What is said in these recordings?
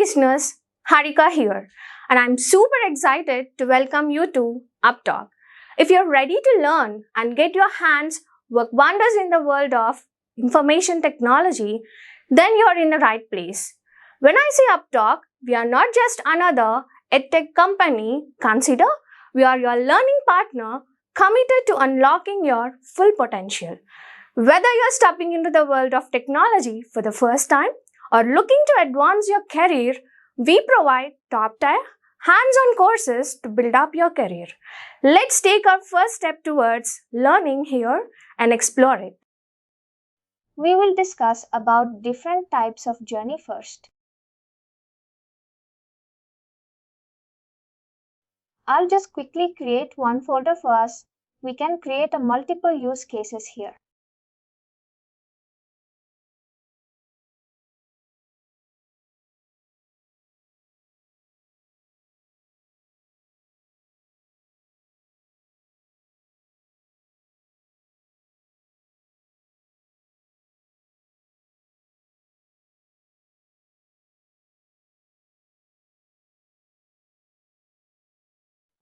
listeners, Harika here, and I'm super excited to welcome you to UppTalk. If you're ready to learn and get your hands work wonders in the world of information technology, then you're in the right place. When I say UppTalk, we are not just another edtech company. Consider we are your learning partner committed to unlocking your full potential. Whether you're stepping into the world of technology for the first time or looking to advance your career, we provide top-tier, hands-on courses to build up your career. Let's take our first step towards learning here and explore it. We will discuss about different types of journey first. I'll just quickly create one folder for us. We can create a multiple use cases here.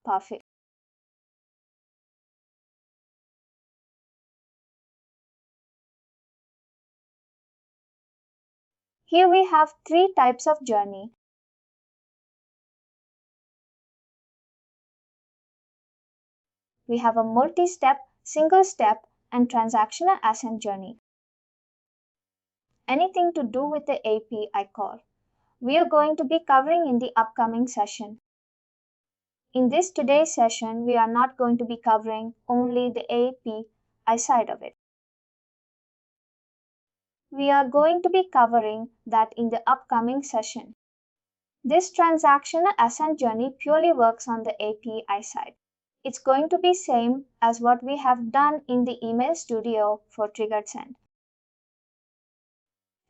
Perfect. Here we have three types of journey. We have a multi-step, single-step, and transactional ascent journey. Anything to do with the API call. We are going to be covering in the upcoming session. In this today's session, we are not going to be covering only the API side of it. We are going to be covering that in the upcoming session. This transactional ascent journey purely works on the API side. It's going to be same as what we have done in the email studio for triggered send.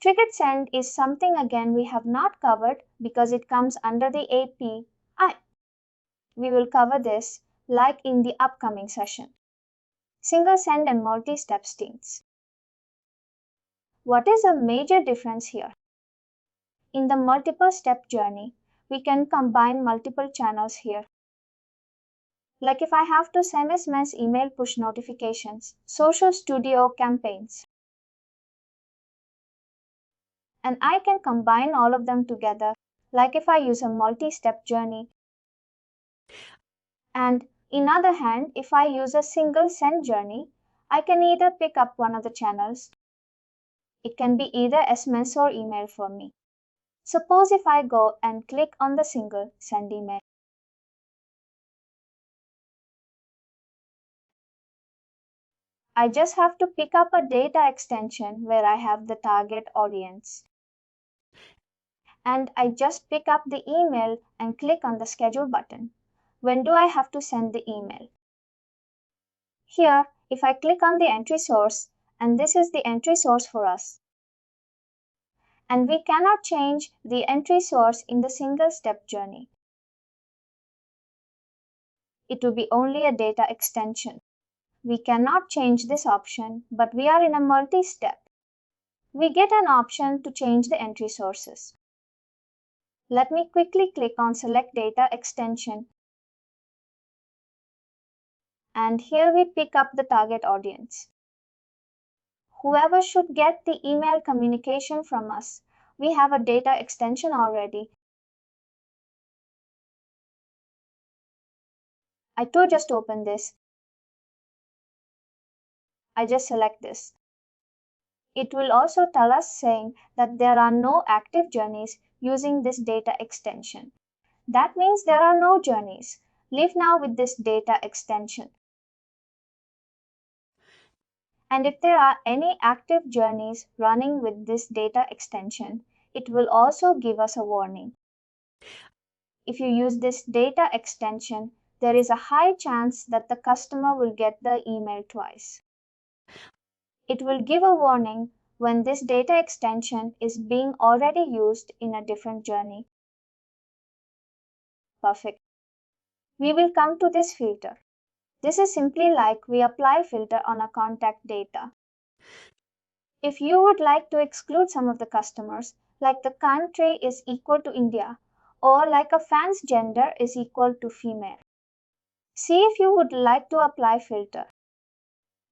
Triggered send is something again we have not covered because it comes under the API. We will cover this like in the upcoming session. Single send and multi-step stints. What is a major difference here? In the multiple step journey, we can combine multiple channels here. Like if I have to send SMS email push notifications, social studio campaigns. And I can combine all of them together, like if I use a multi-step journey. And in other hand, if I use a single send journey, I can either pick up one of the channels. It can be either SMS or email for me. Suppose if I go and click on the single send email. I just have to pick up a data extension where I have the target audience. And I just pick up the email and click on the schedule button. When do I have to send the email? Here, if I click on the entry source, and this is the entry source for us. And we cannot change the entry source in the single step journey. It will be only a data extension. We cannot change this option, but we are in a multi-step. We get an option to change the entry sources. Let me quickly click on Select Data Extension. And here we pick up the target audience. Whoever should get the email communication from us, we have a data extension already. I too just open this. I just select this. It will also tell us saying that there are no active journeys using this data extension. That means there are no journeys. Live now with this data extension. And if there are any active journeys running with this data extension, it will also give us a warning. If you use this data extension, there is a high chance that the customer will get the email twice. It will give a warning when this data extension is being already used in a different journey. Perfect. We will come to this filter. This is simply like we apply filter on a contact data. If you would like to exclude some of the customers, like the country is equal to India, or like a fan's gender is equal to female. See if you would like to apply filter.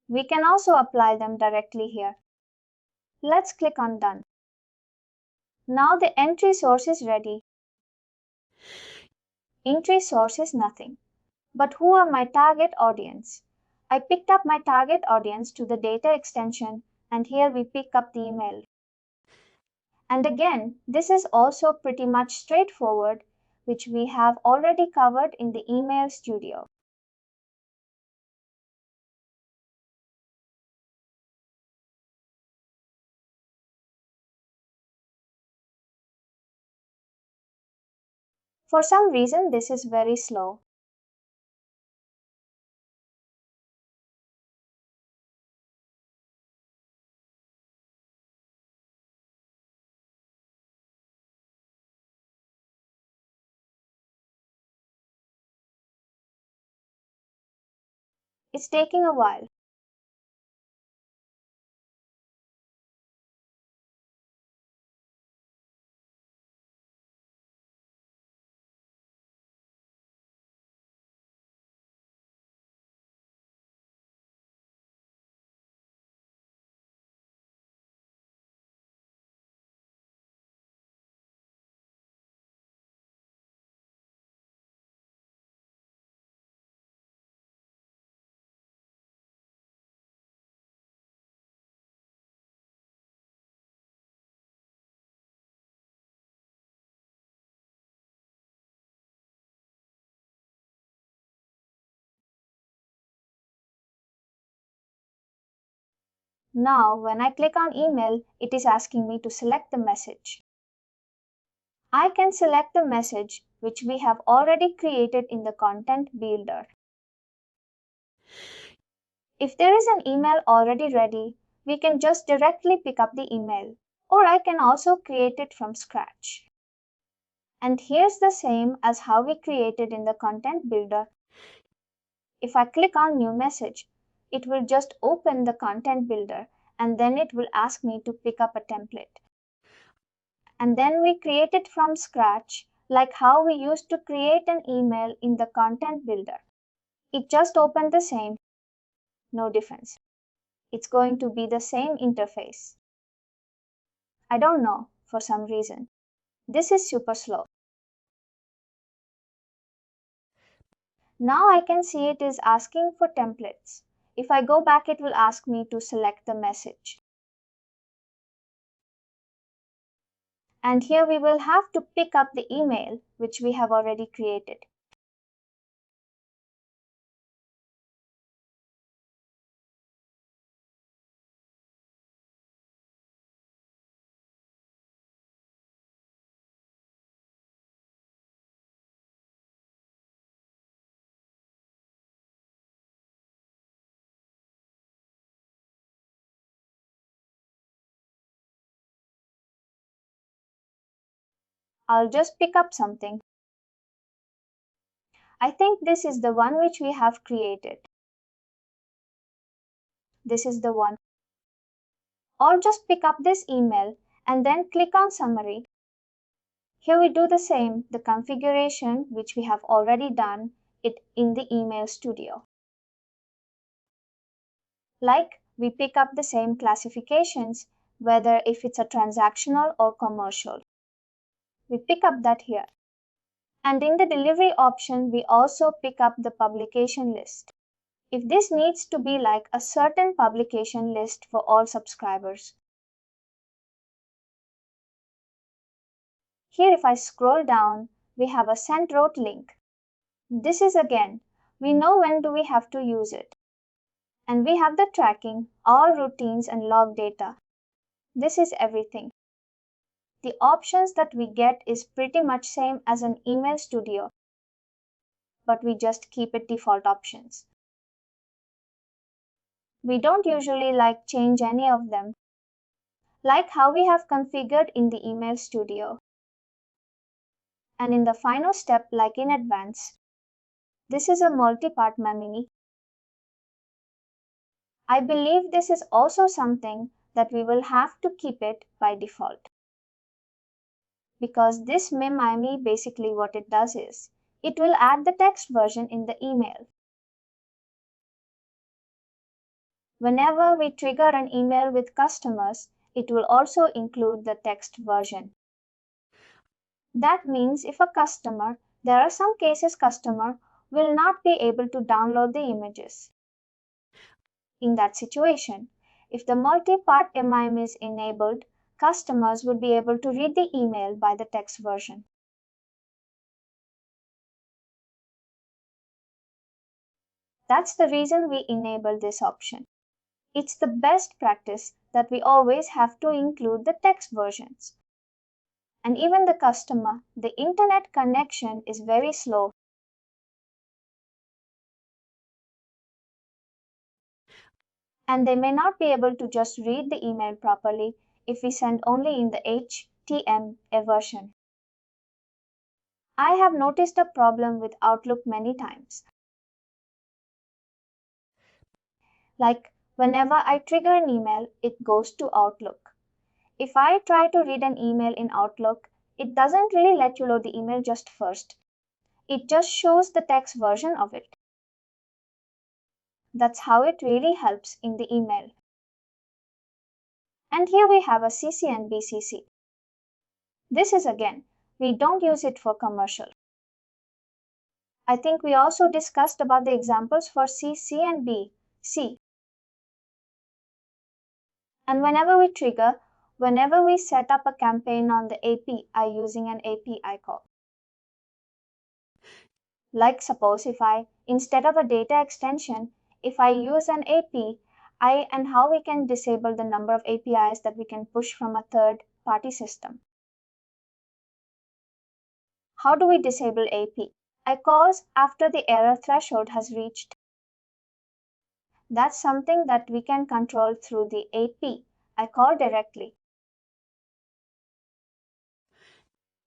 We can also apply them directly here. Let's click on Done. Now the entry source is ready. Entry source is nothing. But who are my target audience? I picked up my target audience to the data extension, and here we pick up the email. And again, this is also pretty much straightforward, which we have already covered in the email studio. For some reason, this is very slow. It's taking a while. Now, when I click on email, it is asking me to select the message. I can select the message which we have already created in the content builder. If there is an email already ready, we can just directly pick up the email, or I can also create it from scratch. And here's the same as how we created in the content builder. If I click on new message, it will just open the content builder and then it will ask me to pick up a template. And then we create it from scratch, like how we used to create an email in the content builder. It just opened the same, no difference. It's going to be the same interface. I don't know, for some reason. This is super slow. Now I can see it is asking for templates. If I go back, it will ask me to select the message. And here we will have to pick up the email which we have already created. I'll just pick up something. I think this is the one which we have created. This is the one. Or just pick up this email and then click on summary. Here we do the same, the configuration which we have already done it in the email studio. Like we pick up the same classifications, whether if it's a transactional or commercial. We pick up that here. And in the delivery option, we also pick up the publication list. If this needs to be like a certain publication list for all subscribers. Here if I scroll down, we have a send route link. This is again, we know when do we have to use it. And we have the tracking, all routines and log data. This is everything. The options that we get is pretty much same as an email studio, but we just keep it default options. We don't usually like change any of them, like how we have configured in the email studio. And in the final step, like in advance, this is a multi-part memory. I believe this is also something that we will have to keep it by default. because this MIME basically what it does is, it will add the text version in the email. Whenever we trigger an email with customers, it will also include the text version. That means if a customer, there are some cases customer will not be able to download the images. In that situation, if the multi-part MIME is enabled, customers would be able to read the email by the text version. That's the reason we enable this option. It's the best practice that we always have to include the text versions. And even the customer, the internet connection is very slow. And they may not be able to just read the email properly if we send only in the HTML version. I have noticed a problem with Outlook many times. Like whenever I trigger an email, it goes to Outlook. If I try to read an email in Outlook, it doesn't really let you load the email just first. It just shows the text version of it. That's how it really helps in the email. And here we have a CC and BCC. This is again, we don't use it for commercial. I think we also discussed about the examples for CC and BC. And whenever we set up a campaign on the API using an API call. Like suppose if I, instead of a data extension, if I use an API, and how we can disable the number of APIs that we can push from a third-party system. How do we disable API? Calls after the error threshold has reached. That's something that we can control through the API call directly.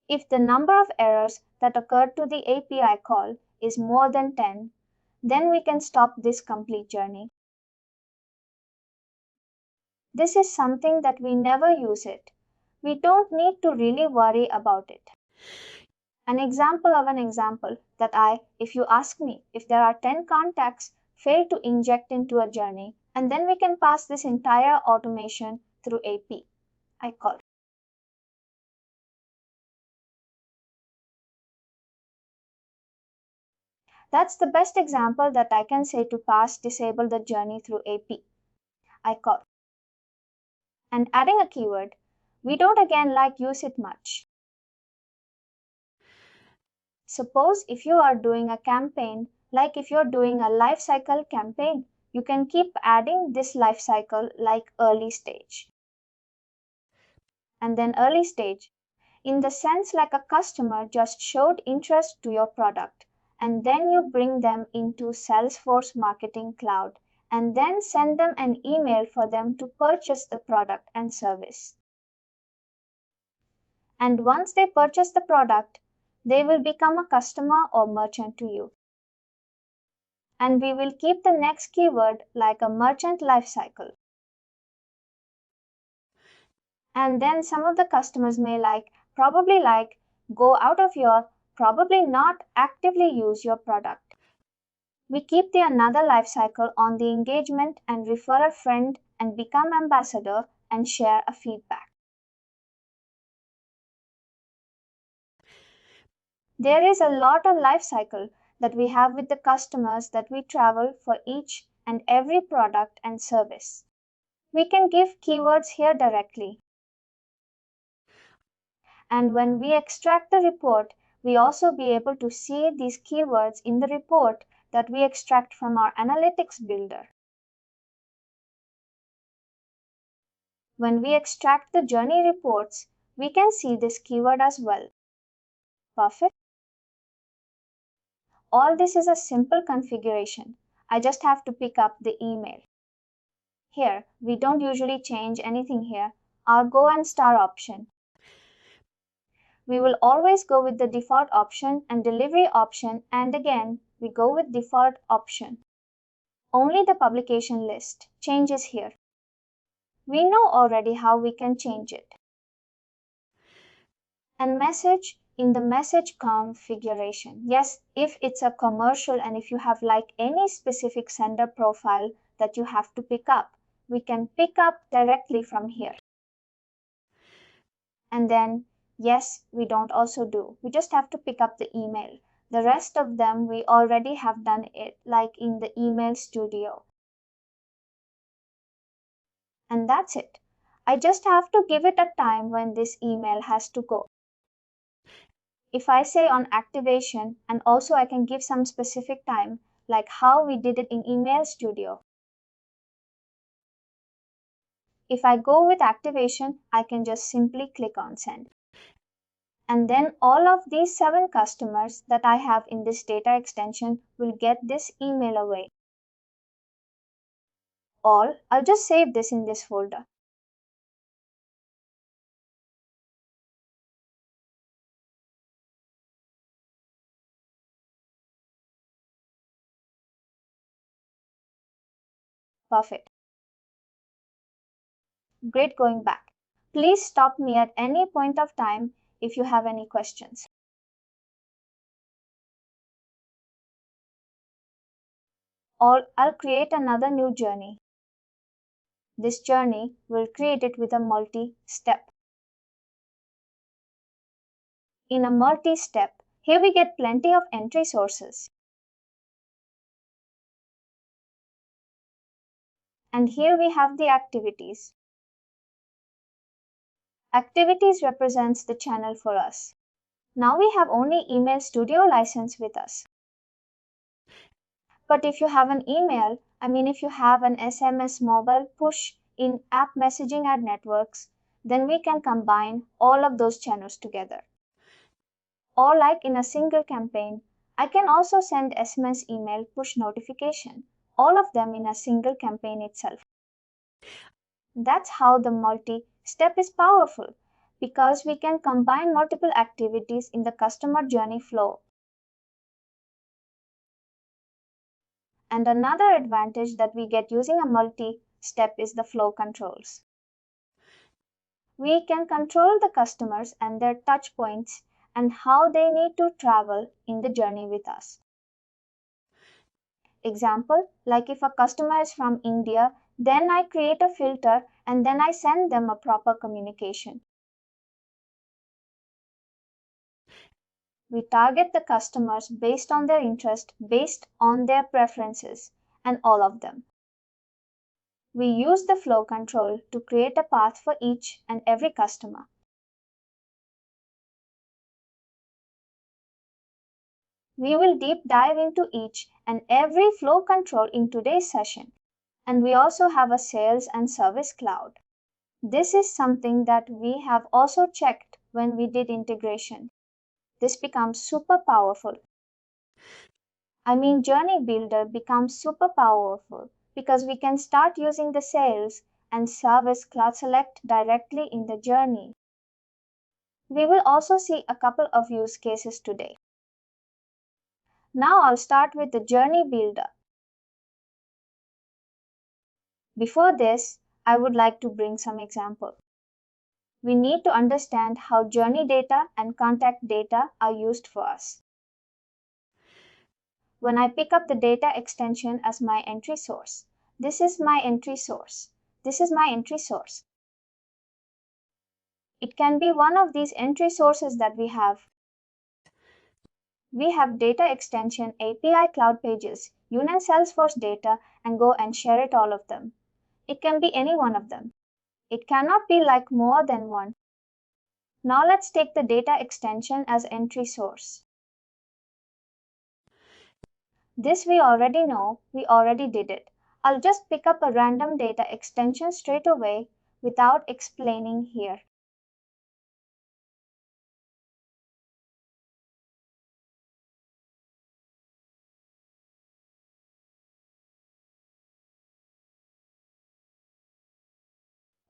If the number of errors that occurred to the API call is more than 10, then we can stop this complete journey. This is something that we never use it. We don't need to really worry about it. An example of an example that if you ask me, if there are 10 contacts, fail to inject into a journey, and then we can pass this entire automation through API call. That's the best example that I can say to disable the journey through API call. And adding a keyword, we don't again use it much. Suppose if you are doing a campaign, like if you're doing a life cycle campaign, you can keep adding this life cycle like early stage. And then early stage, in the sense like a customer just showed interest to your product, and then you bring them into Salesforce Marketing Cloud, and then send them an email for them to purchase the product and service. And once they purchase the product, they will become a customer or merchant to you. And we will keep the next keyword like a merchant lifecycle. And then some of the customers may probably go out of your, probably not actively use your product. We keep the another lifecycle on the engagement and refer a friend and become ambassador and share a feedback. There is a lot of life cycle that we have with the customers that we travel for each and every product and service. We can give keywords here directly. And when we extract the report, we also be able to see these keywords in the report that we extract from our analytics builder. When we extract the journey reports, we can see this keyword as well. Perfect. All this is a simple configuration. I just have to pick up the email. Here, we don't usually change anything here. Our go and star option. We will always go with the default option and delivery option, and again, we go with default option. Only the publication list changes here. We know already how we can change it. And message in the message configuration. Yes, if it's a commercial and if you have like any specific sender profile that you have to pick up, we can pick up directly from here. And then, yes, we don't also do. We just have to pick up the email. The rest of them, we already have done it, like in the email studio. And that's it. I just have to give it a time when this email has to go. If I say on activation, and also I can give some specific time, like how we did it in email studio. If I go with activation, I can just simply click on send. And then all of these 7 customers that I have in this data extension will get this email away. Or I'll just save this in this folder. Perfect. Great going back. Please stop me at any point of time if you have any questions. Or I'll create another new journey. This journey will create it with a multi-step. In a multi-step, here we get plenty of entry sources. And here we have the activities. Activities represents the channel for us. Now we have only Email Studio license with us. But if you have an email, if you have an SMS mobile push in app messaging ad networks, then we can combine all of those channels together. Or like in a single campaign, I can also send SMS email push notification, all of them in a single campaign itself. That's how the multi-step is powerful, because we can combine multiple activities in the customer journey flow. And another advantage that we get using a multi-step is the flow controls. We can control the customers and their touch points and how they need to travel in the journey with us. Example, like if a customer is from India, then I create a filter and then I send them a proper communication. We target the customers based on their interest, based on their preferences, and all of them. We use the flow control to create a path for each and every customer. We will deep dive into each and every flow control in today's session. And we also have a sales and service cloud. This is something that we have also checked when we did integration. This becomes super powerful. Journey Builder becomes super powerful because we can start using the sales and service cloud select directly in the journey. We will also see a couple of use cases today. Now I'll start with the Journey Builder. Before this, I would like to bring some example. We need to understand how journey data and contact data are used for us. When I pick up the data extension as my entry source, this is my entry source. This is my entry source. It can be one of these entry sources that we have. We have data extension, API cloud pages, Union Salesforce data, and go and share it all of them. It can be any one of them. It cannot be like more than one. Now let's take the data extension as entry source. This we already know, we already did it. I'll just pick up a random data extension straight away without explaining here.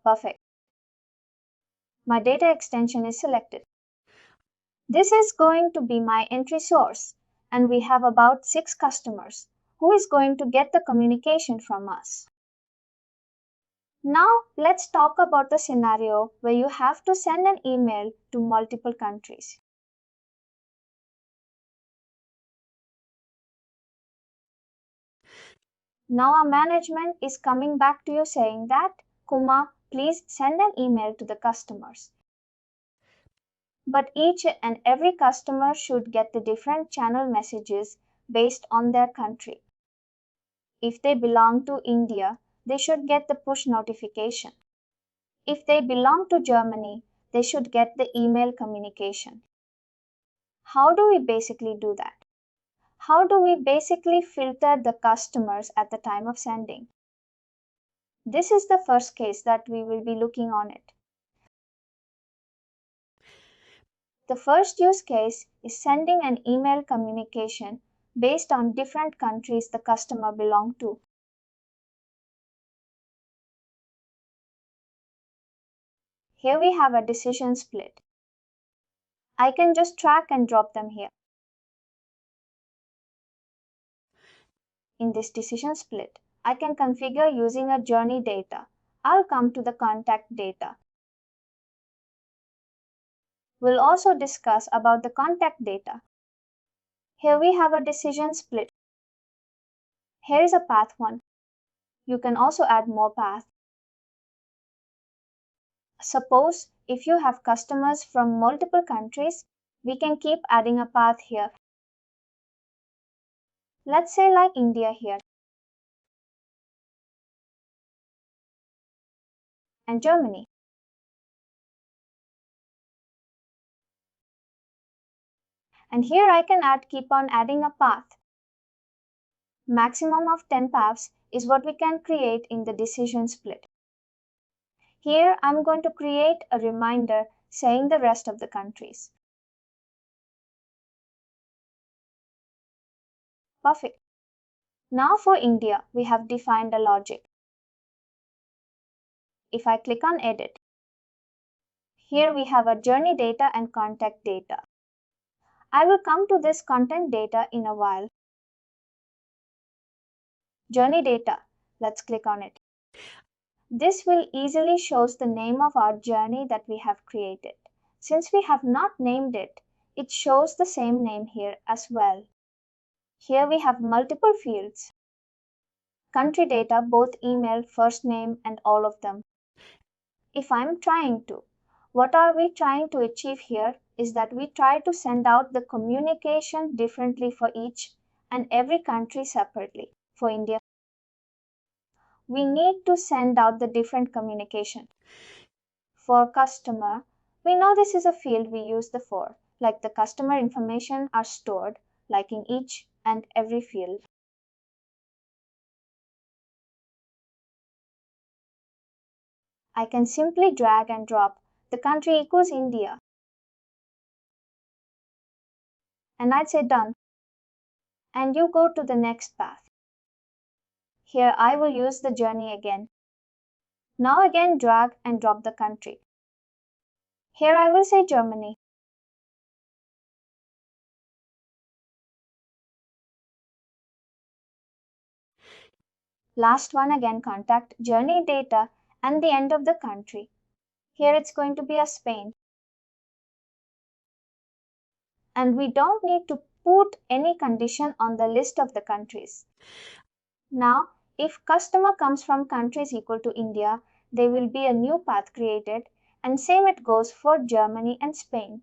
Perfect. My data extension is selected. This is going to be my entry source, and we have about 6 customers. Who is going to get the communication from us? Now let's talk about the scenario where you have to send an email to multiple countries. Now our management is coming back to you saying that, Kumar, please send an email to the customers. But each and every customer should get the different channel messages based on their country. If they belong to India, they should get the push notification. If they belong to Germany, they should get the email communication. How do we basically do that? How do we basically filter the customers at the time of sending? This is the first case that we will be looking on it. The first use case is sending an email communication based on different countries the customer belongs to. Here we have a decision split. I can just drag and drop them here. In this decision split, I can configure using a journey data. I'll come to the contact data. We'll also discuss about the contact data. Here we have a decision split. Here is a path 1. You can also add more paths. Suppose if you have customers from multiple countries, we can keep adding a path here. Let's say like India here and Germany. And here I can keep on adding a path. Maximum of 10 paths is what we can create in the decision split. Here I'm going to create a reminder saying the rest of the countries. Perfect. Now for India, we have defined a logic. If I click on edit, here we have a journey data and contact data. I will come to this content data in a while. Journey data, let's click on it. This will easily shows the name of our journey that we have created. Since we have not named it, it shows the same name here as well. Here we have multiple fields. Country data, both email, first name and all of them. If I'm trying to, what are we trying to achieve here is that we try to send out the communication differently for each and every country separately. For India, we need to send out the different communication. For customer, we know this is a field we use the for, like the customer information are stored like in each and every field. I can simply drag and drop the country equals India and I'd say done. And you go to the next path. Here I will use the journey again. Now again drag and drop the country. Here I will say Germany. Last one again contact journey data and the end of the country. Here it's going to be a Spain. And we don't need to put any condition on the list of the countries. Now, if customer comes from countries equal to India, there will be a new path created and same it goes for Germany and Spain.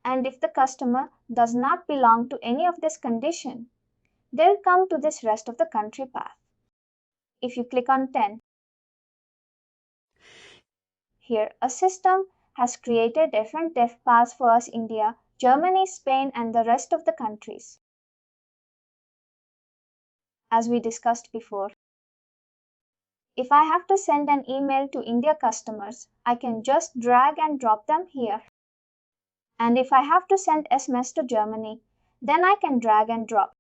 And if the customer does not belong to any of this condition, they'll come to this rest of the country path. If you click on 10, here a system has created different def paths for us India, Germany, Spain and the rest of the countries. As we discussed before, if I have to send an email to India customers, I can just drag and drop them here. And if I have to send SMS to Germany, then I can drag and drop.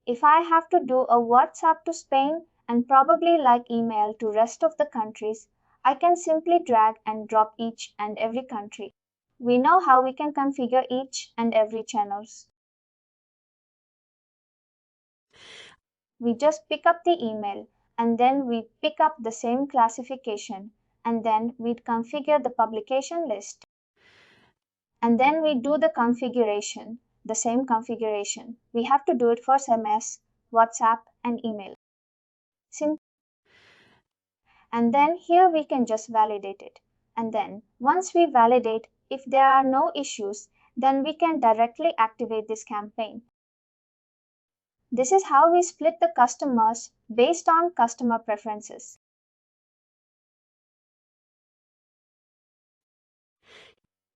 If I have to do a WhatsApp to Spain and probably like email to rest of the countries, I can simply drag and drop each and every country. We know how we can configure each and every channels. We just pick up the email and then we pick up the same classification and then we configure the publication list. And then we do the configuration, the same configuration. We have to do it for SMS, WhatsApp, and email. And then here we can just validate it. And then once we validate, if there are no issues, then we can directly activate this campaign. This is how we split the customers based on customer preferences.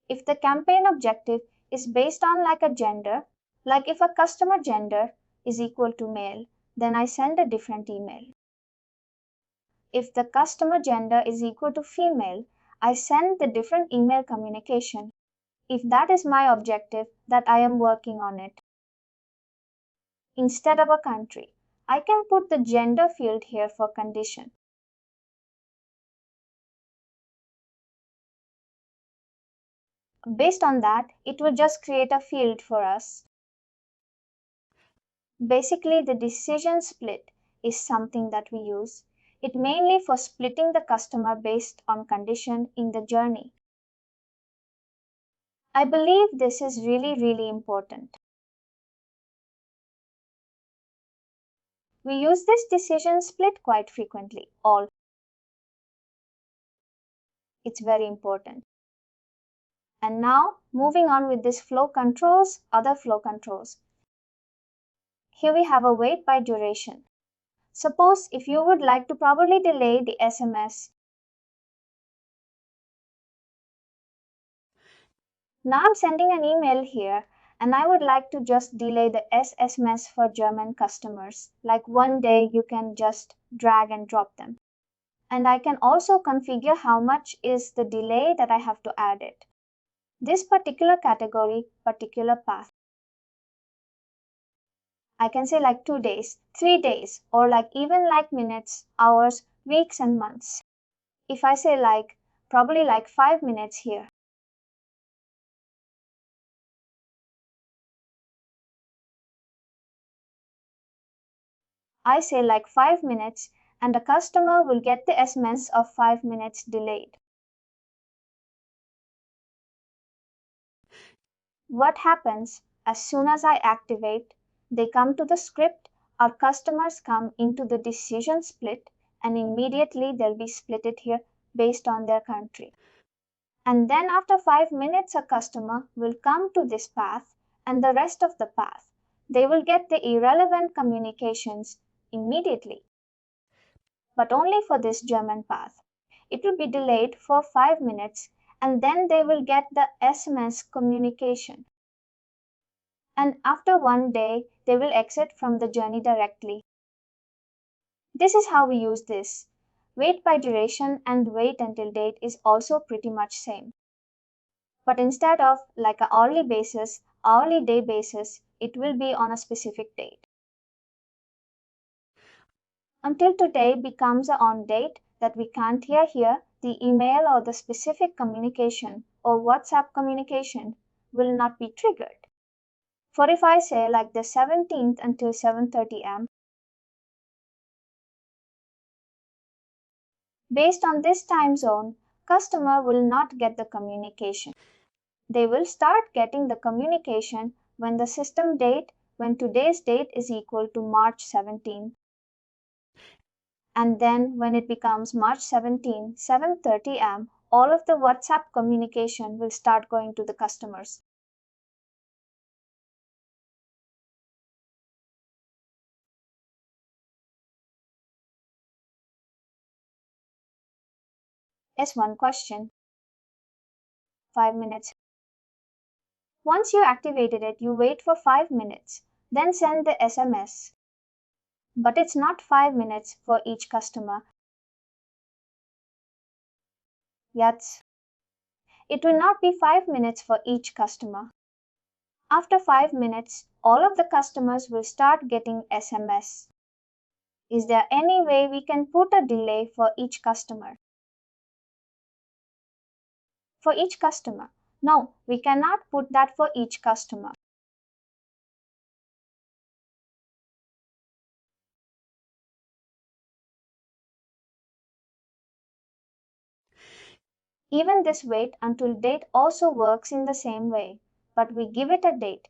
If the campaign objective is based on like a gender, like if a customer gender is equal to male, then I send a different email. If the customer gender is equal to female, I send the different email communication. If that is my objective, that I am working on it. Instead of a country, I can put the gender field here for condition. Based on that, it will just create a field for us. Basically, the decision split is something that we use. It mainly for splitting the customer based on condition in the journey. I believe this is really important. We use this decision split quite frequently. It's very important. And now, moving on with this other flow controls. Here we have a wait by duration. Suppose if you would like to probably delay the SMS. Now I'm sending an email here and I would like to just delay the SMS for German customers. Like one day you can just drag and drop them. And I can also configure how much is the delay that I have to add it. This particular category, particular path. I can say like 2 days, 3 days, or like even like minutes, hours, weeks, and months. If I say like probably like 5 minutes here. I say like 5 minutes and the customer will get the SMS of 5 minutes delayed. What happens as soon as I activate, they come to the script, our customers come into the decision split and immediately they'll be splitted here based on their country. And then after 5 minutes, a customer will come to this path and the rest of the path. They will get the irrelevant communications immediately. But only for this German path. It will be delayed for 5 minutes and then they will get the SMS communication. And after 1 day, they will exit from the journey directly. This is how we use this. Wait by duration and wait until date is also pretty much same. But instead of like a hourly day basis, it will be on a specific date. Until today becomes a on date that we can't hear here, the email or the specific communication or WhatsApp communication will not be triggered. For if I say like the 17th until 7:30 am, based on this time zone, customer will not get the communication. They will start getting the communication when the system date, when today's date is equal to March 17. And then when it becomes March 17, 7:30 am, all of the WhatsApp communication will start going to the customers. S1 question. 5 minutes. Once you activated it, you wait for 5 minutes, then send the SMS. But it's not 5 minutes for each customer. Yes, it will not be 5 minutes for each customer. After 5 minutes, all of the customers will start getting SMS. Is there any way we can put a delay for each customer? For each customer? No, we cannot put that for each customer. Even this wait until date also works in the same way, but we give it a date.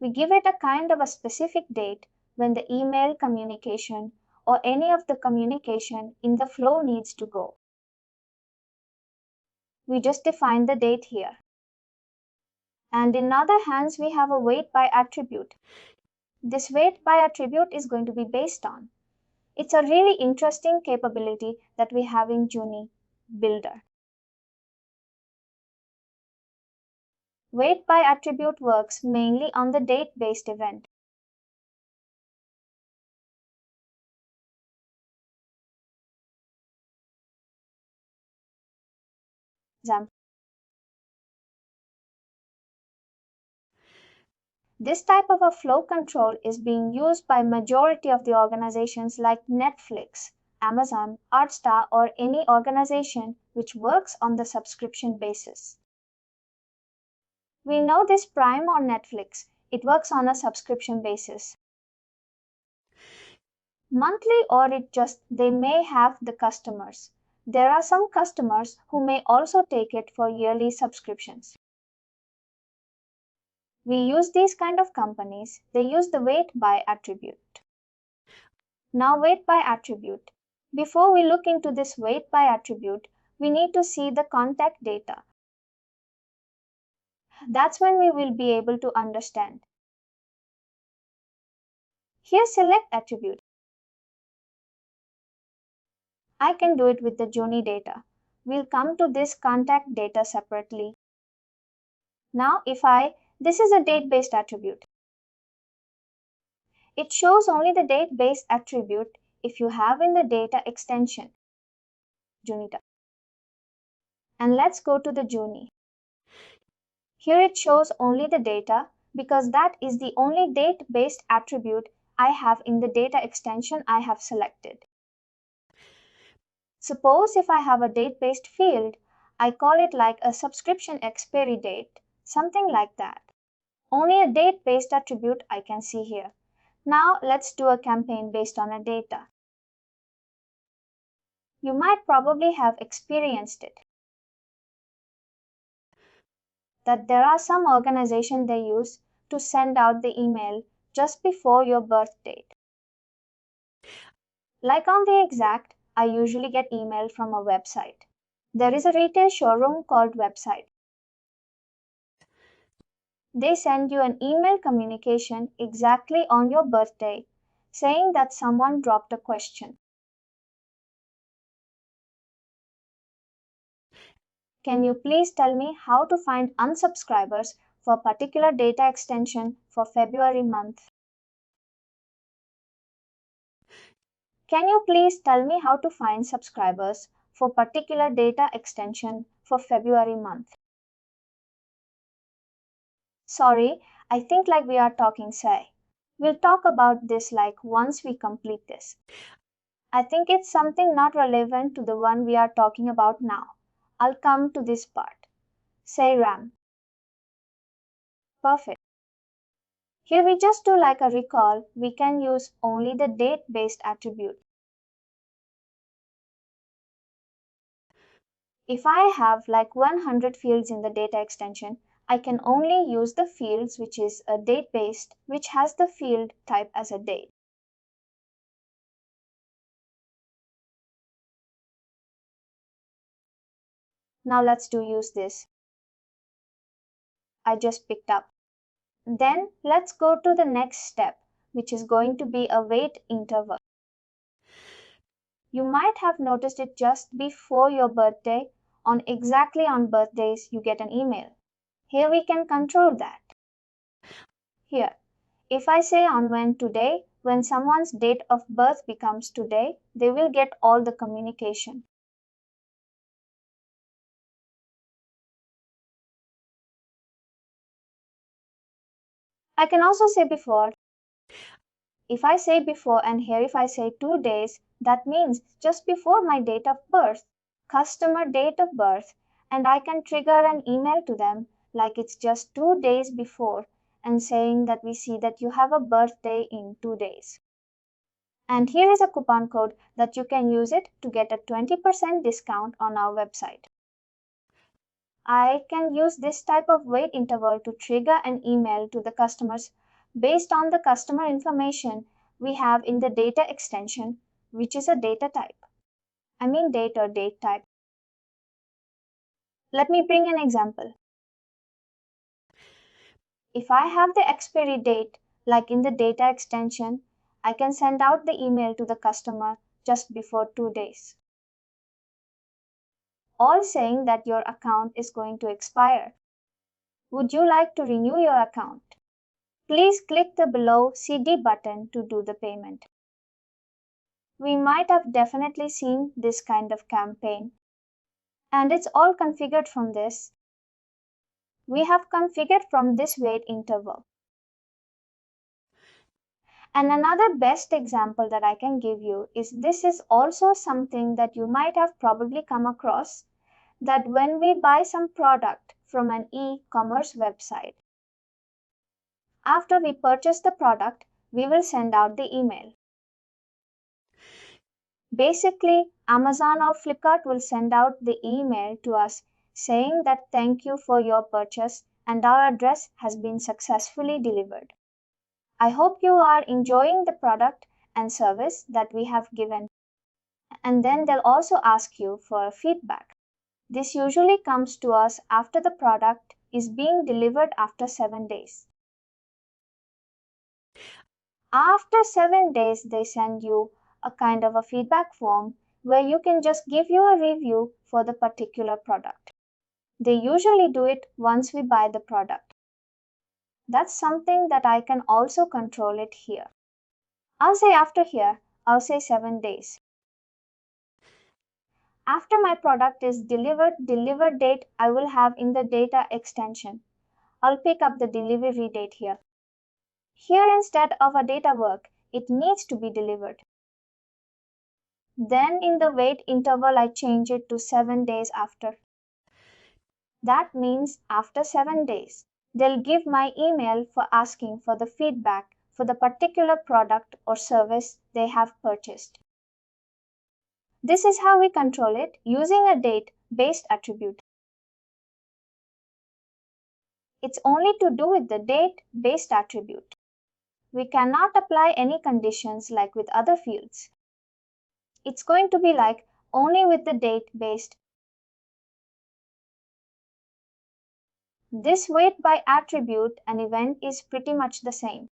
We give it a kind of a specific date when the email communication or any of the communication in the flow needs to go. We just define the date here. And in other hands, we have a wait by attribute. This wait by attribute is going to be based on. It's a really interesting capability that we have in Juni Builder. Wait by attribute works mainly on the date-based event. This type of a flow control is being used by majority of the organizations like Netflix, Amazon, ArtStar, or any organization which works on the subscription basis. We know this Prime or Netflix, it works on a subscription basis. Monthly or they may have the customers. There are some customers who may also take it for yearly subscriptions. We use these kind of companies, they use the wait by attribute. Now wait by attribute. Before we look into this wait by attribute, we need to see the contact data. That's when we will be able to understand. Here select attribute. I can do it with the Juni data. We'll come to this contact data separately. Now this is a date-based attribute. It shows only the date-based attribute if you have in the data extension. Junita. And let's go to the Juni. Here it shows only the data because that is the only date-based attribute I have in the data extension I have selected. Suppose if I have a date-based field, I call it like a subscription expiry date, something like that. Only a date-based attribute I can see here. Now let's do a campaign based on a data. You might probably have experienced it. That there are some organizations they use to send out the email just before your birth date. Like on the Exact, I usually get email from a website. There is a retail showroom called Website. They send you an email communication exactly on your birthday saying that someone dropped a question. Can you please tell me how to find unsubscribers for particular data extension for February month? Can you please tell me how to find subscribers for particular data extension for February month? Sorry, I think like we are talking say. We'll talk about this like once we complete this. I think it's something not relevant to the one we are talking about now. I'll come to this part. Say RAM. Perfect. Here we just do like a recall. We can use only the date-based attribute. If I have like 100 fields in the data extension, I can only use the fields which is a date-based, which has the field type as a date. Now let's use this. I just picked up. Then let's go to the next step, which is going to be a wait interval. You might have noticed it just before your birthday. Exactly on birthdays, you get an email. Here we can control that. Here, if I say on today, when someone's date of birth becomes today, they will get all the communication. I can also say before. If I say before and here if I say 2 days, that means just before my date of birth, customer date of birth, and I can trigger an email to them like it's just 2 days before and saying that we see that you have a birthday in 2 days. And here is a coupon code that you can use it to get a 20% discount on our website. I can use this type of wait interval to trigger an email to the customers based on the customer information we have in the data extension, which is a data type. Date or date type. Let me bring an example. If I have the expiry date, like in the data extension, I can send out the email to the customer just before 2 days, all saying that your account is going to expire. Would you like to renew your account? Please click the below CD button to do the payment. We might have definitely seen this kind of campaign, and it's all configured from this. We have configured from this wait interval. And another best example that I can give you is this is also something that you might have probably come across, that when we buy some product from an e-commerce website, after we purchase the product, we will send out the email. Basically, Amazon or Flipkart will send out the email to us saying that thank you for your purchase and our address has been successfully delivered. I hope you are enjoying the product and service that we have given. And then they'll also ask you for feedback. This usually comes to us after the product is being delivered after 7 days. After 7 days, they send you a kind of a feedback form where you can just give your review for the particular product. They usually do it once we buy the product. That's something that I can also control it here. I'll say after here, I'll say 7 days. After my product is delivered date I will have in the data extension. I'll pick up the delivery date here. Here instead of a data work, it needs to be delivered. Then in the wait interval, I change it to 7 days after. That means after 7 days, they'll give my email for asking for the feedback for the particular product or service they have purchased. This is how we control it using a date-based attribute. It's only to do with the date-based attribute. We cannot apply any conditions like with other fields. It's going to be like only with the date-based. This wait by attribute and event is pretty much the same.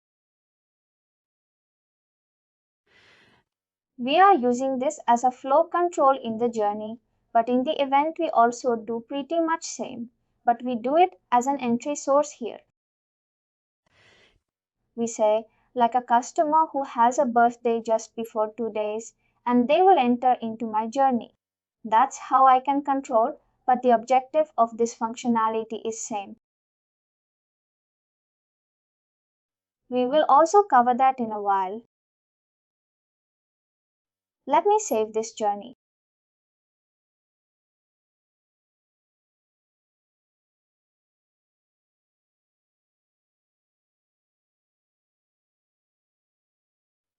We are using this as a flow control in the journey, but in the event we also do pretty much same, but we do it as an entry source here. We say like a customer who has a birthday just before 2 days and they will enter into my journey. That's how I can control, but the objective of this functionality is same. We will also cover that in a while. Let me save this journey.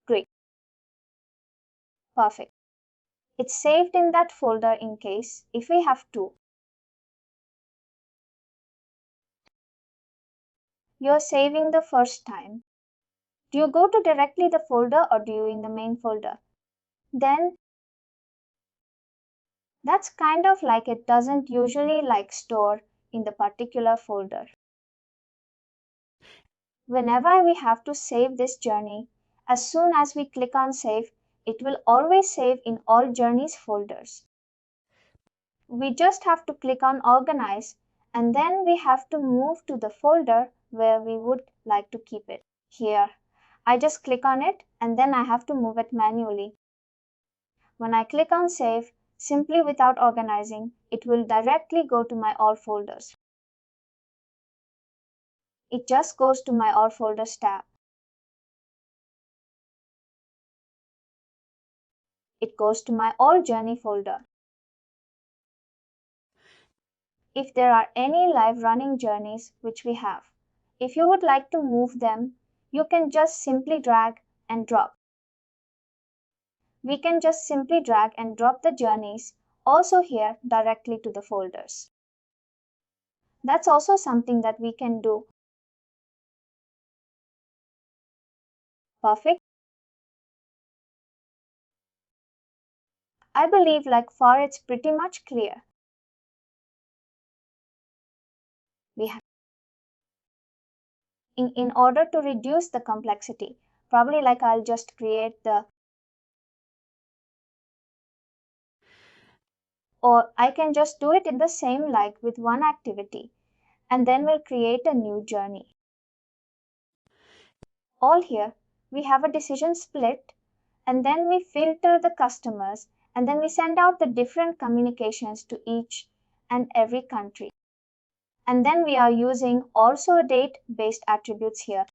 Great. Perfect. It's saved in that folder in case if we have to. You're saving the first time. Do you go to directly the folder or do you in the main folder? Then that's kind of like it doesn't usually like store in the particular folder. Whenever we have to save this journey, as soon as we click on save, it will always save in all journeys folders. We just have to click on organize and then we have to move to the folder where we would like to keep it. Here, I just click on it and then I have to move it manually. When I click on save, simply without organizing, it will directly go to my all folders. It just goes to my all folders tab. It goes to my all journey folder. If there are any live running journeys which we have, if you would like to move them, you can just simply drag and drop. We can just simply drag and drop the journeys also here directly to the folders. That's also something that we can do. Perfect. I believe for it's pretty much clear. We have in order to reduce the complexity, probably I'll just create or I can just do it in the same with one activity, and then we'll create a new journey. All here, we have a decision split, and then we filter the customers, and then we send out the different communications to each and every country. And then we are using also date-based attributes here.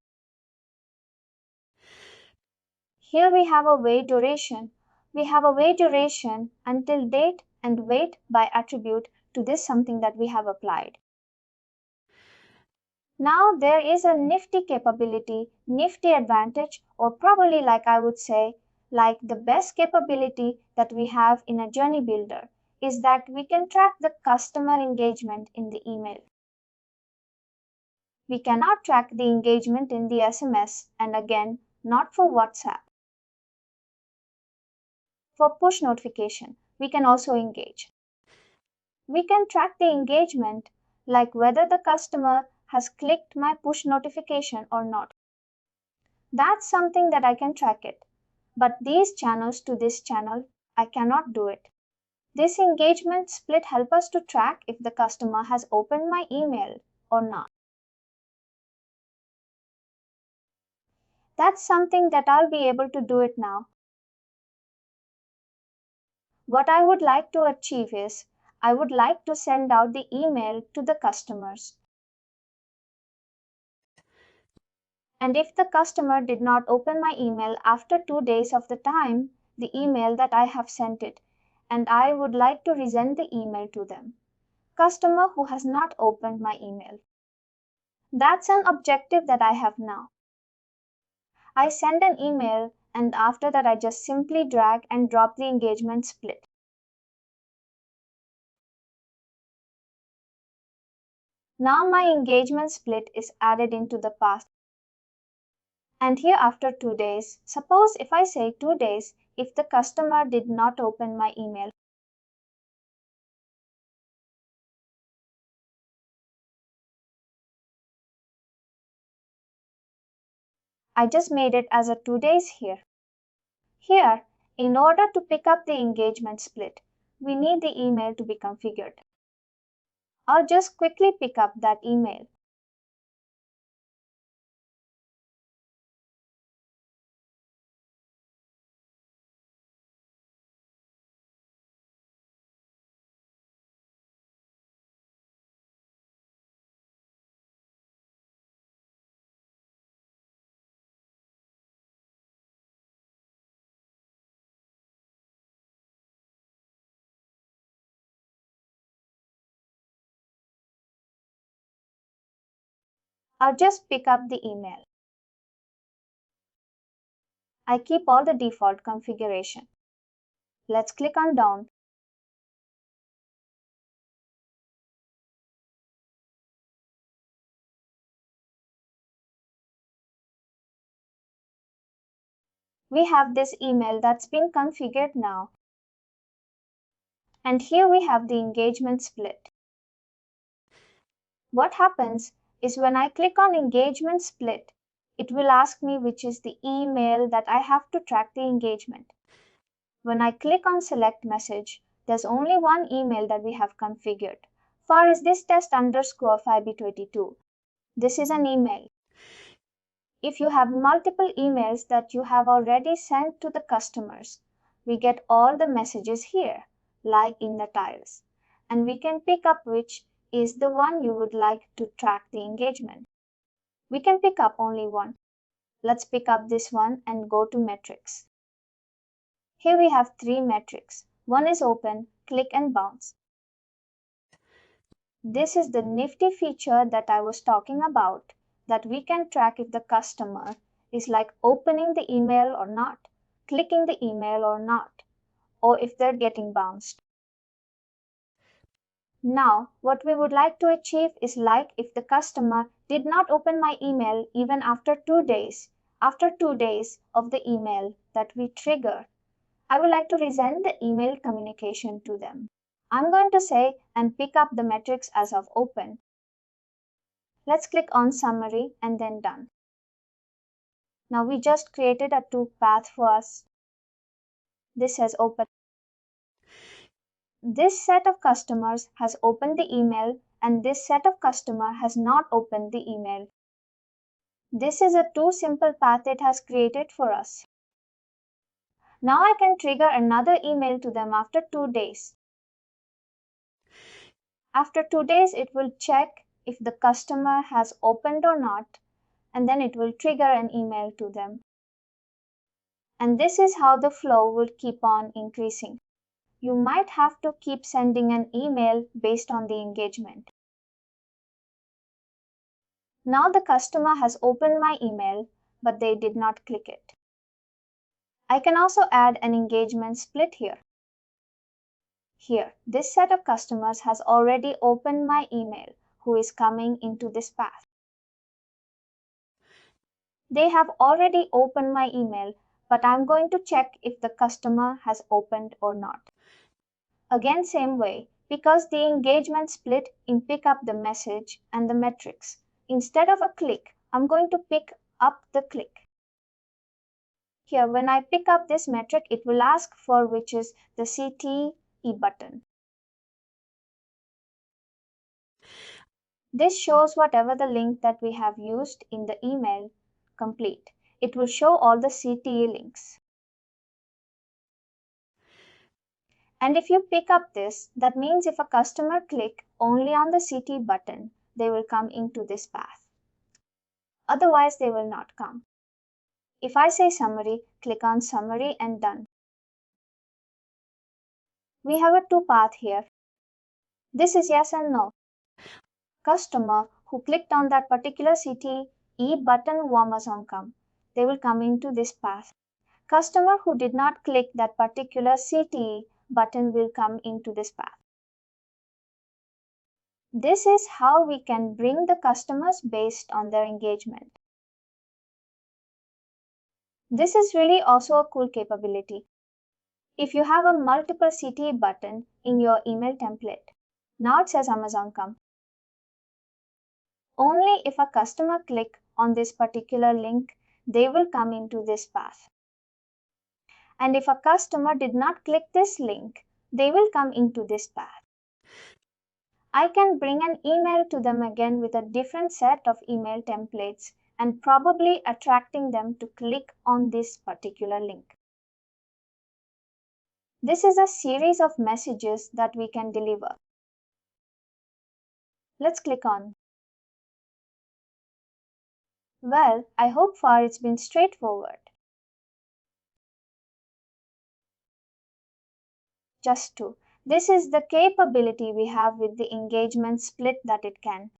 Here we have a wait duration. We have a wait duration until date and wait by attribute to this something that we have applied. Now there is a nifty capability, nifty advantage, or probably I would say, the best capability that we have in a journey builder is that we can track the customer engagement in the email. We cannot track the engagement in the SMS, and again, not for WhatsApp. For push notification, we can also engage. We can track the engagement whether the customer has clicked my push notification or not. That's something that I can track it. But these channels to this channel, I cannot do it. This engagement split helps us to track if the customer has opened my email or not. That's something that I'll be able to do it now. What I would like to achieve is, I would like to send out the email to the customers. And if the customer did not open my email after 2 days of the time, the email that I have sent it, and I would like to resend the email to them. Customer who has not opened my email. That's an objective that I have now. I send an email, and after that I just simply drag and drop the engagement split. Now my engagement split is added into the past. And here after 2 days, suppose if I say 2 days, if the customer did not open my email. I just made it as a 2 days here. Here, in order to pick up the engagement split, we need the email to be configured. I'll just quickly pick up that email. I'll just pick up the email. I keep all the default configuration. Let's click on down. We have this email that's been configured now. And here we have the engagement split. What happens is when I click on engagement split, it will ask me which is the email that I have to track the engagement. When I click on select message, there's only one email that we have configured. For is this test underscore 5B22. This is an email. If you have multiple emails that you have already sent to the customers, we get all the messages here, like in the tiles. And we can pick up which is the one you would like to track the engagement. We can pick up only one. Let's pick up this one and go to metrics. Here we have 3 metrics. One is open, click and bounce. This is the nifty feature that I was talking about, that we can track if the customer is opening the email or not, clicking the email or not, or if they're getting bounced. Now, what we would like to achieve is like if the customer did not open my email even after 2 days, after 2 days of the email that we trigger, I would like to resend the email communication to them. I'm going to say and pick up the metrics as of open. Let's click on summary and then done. Now we just created a to path for us. This has opened. This set of customers has opened the email and this set of customer has not opened the email. This is a too simple path it has created for us. Now I can trigger another email to them after 2 days. After 2 days, it will check if the customer has opened or not, and then it will trigger an email to them. And this is how the flow will keep on increasing. You might have to keep sending an email based on the engagement. Now the customer has opened my email, but they did not click it. I can also add an engagement split here. Here, this set of customers has already opened my email who is coming into this path. They have already opened my email, but I'm going to check if the customer has opened or not. Again, same way, because the engagement split in pick up the message and the metrics. Instead of a click, I'm going to pick up the click. Here, when I pick up this metric, it will ask for which is the CTE button. This shows whatever the link that we have used in the email complete. It will show all the CTE links. And if you pick up this, that means if a customer click only on the CT button, they will come into this path. Otherwise, they will not come. If I say summary, click on summary and done. We have a two path here. This is yes and no. Customer who clicked on that particular CTE button wo Amazon come. They will come into this path. Customer who did not click that particular CTE button will come into this path. This is how we can bring the customers based on their engagement. This is really also a cool capability. If you have a multiple CTE button in your email template, now it says Amazon come. Only if a customer click on this particular link, they will come into this path. And if a customer did not click this link, they will come into this path. I can bring an email to them again with a different set of email templates and probably attracting them to click on this particular link. This is a series of messages that we can deliver. Let's click on. Well, I hope far it's been straightforward. Just two. This is the capability we have with the engagement split that it can.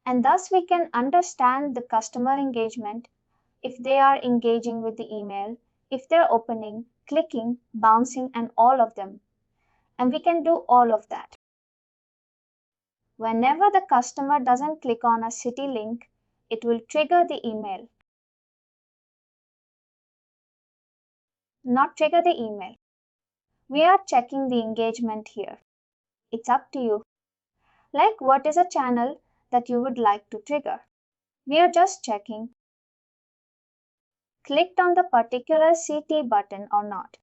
And thus we can understand the customer engagement, if they are engaging with the email, if they're opening, clicking, bouncing, and all of them. And we can do all of that. Whenever the customer doesn't click on a city link, it will trigger the email. Not trigger the email. We are checking the engagement here. It's up to you. Like what is a channel that you would like to trigger? We are just checking. Clicked on the particular CT button or not.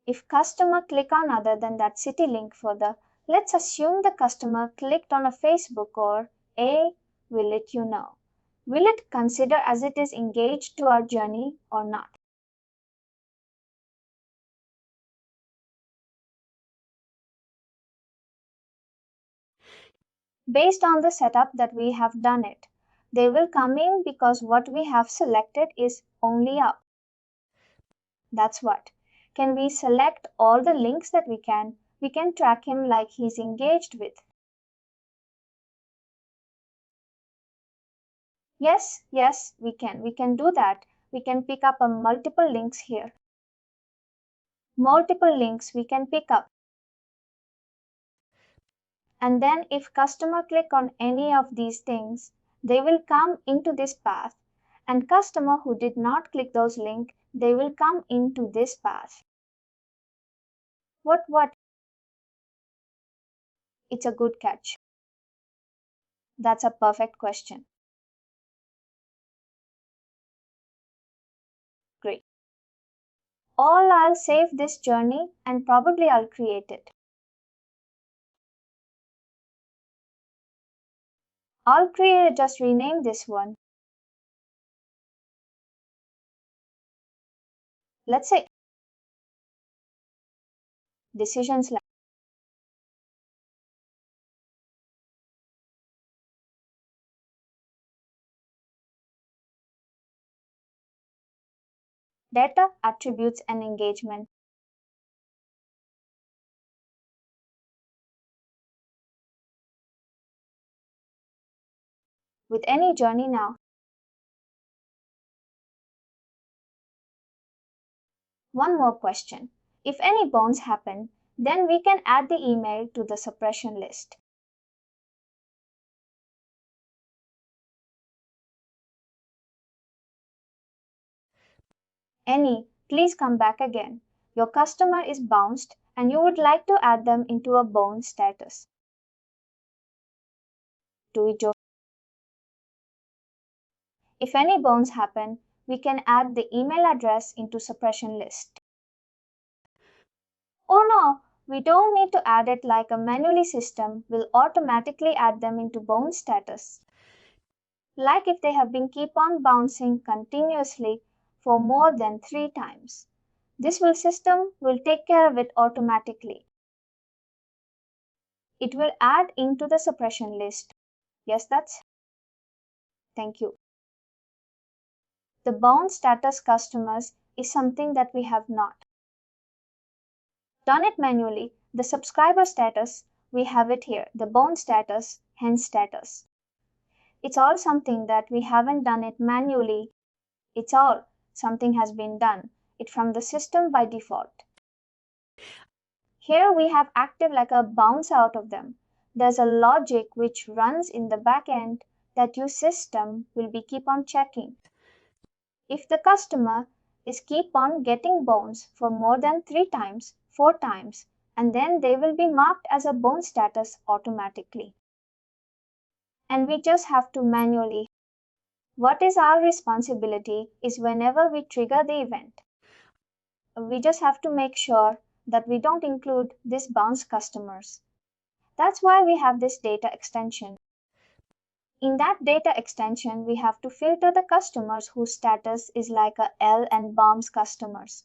If customer click on other than that city link for the, let's assume the customer clicked on a Facebook or A, will it you know? Will it consider as it is engaged to our journey or not? Based on the setup that we have done it, they will come in because what we have selected is only up. That's what. Can we select all the links that we can track him like he's engaged with. Yes, we can do that. we can pick up multiple links here. Multiple links we can pick up. And then if customer click on any of these things, they will come into this path. And customer who did not click those links, they will come into this path. What? It's a good catch. That's a perfect question. Great. I'll save this journey and probably I'll create it. Just rename this one. Let's say decisions like data, attributes, and engagement. With any journey now. One more question. If any bounce happen, then we can add the email to the suppression list. Please come back again. Your customer is bounced and you would like to add them into a bounce status. Do it. If any bounce happen, we can add the email address into suppression list. Oh no, we don't need to add it like a manually system will automatically add them into bounce status. Like if they have been keep on bouncing continuously for more than 3 times. This system will take care of it automatically. It will add into the suppression list. Yes, thank you. The bounce status customers is something that we have not done it manually. The subscriber status, we have it here. The bounce status, hence status. It's all something that we haven't done it manually. It's all something has been done. It from the system by default. Here we have active like a bounce out of them. There's a logic which runs in the back end that your system will be keep on checking. If the customer is keep on getting bounce for more than 3 times, 4 times, and then they will be marked as a bounce status automatically. And we just have to manually. What is our responsibility is whenever we trigger the event, we just have to make sure that we don't include these bounce customers. That's why we have this data extension. In that data extension, we have to filter the customers whose status is like a L and bounce customers.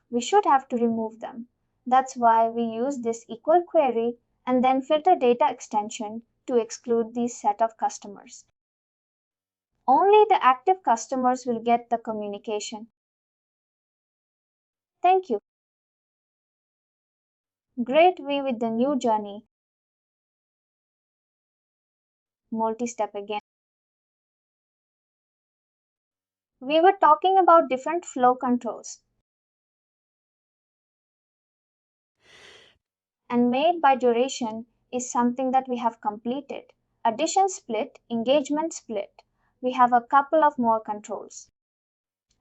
We should have to remove them. That's why we use this equal query and then filter data extension to exclude these set of customers. Only the active customers will get the communication. Thank you. Great way with the new journey. Multi-step again. We were talking about different flow controls. And made by duration is something that we have completed. Addition split, engagement split. We have a couple of more controls.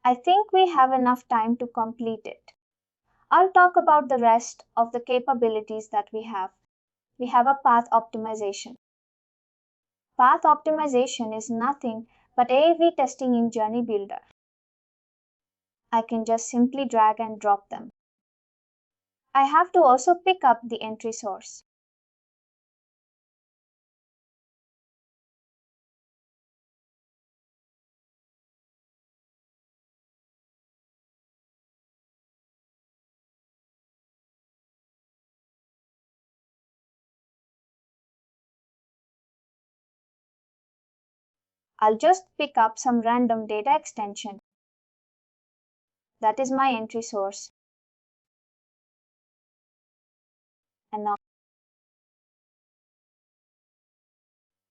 I think we have enough time to complete it. I'll talk about the rest of the capabilities that we have. We have a path optimization. Path optimization is nothing but A/B testing in Journey Builder. I can just simply drag and drop them. I have to also pick up the entry source. I'll just pick up some random data extension. That is my entry source. And now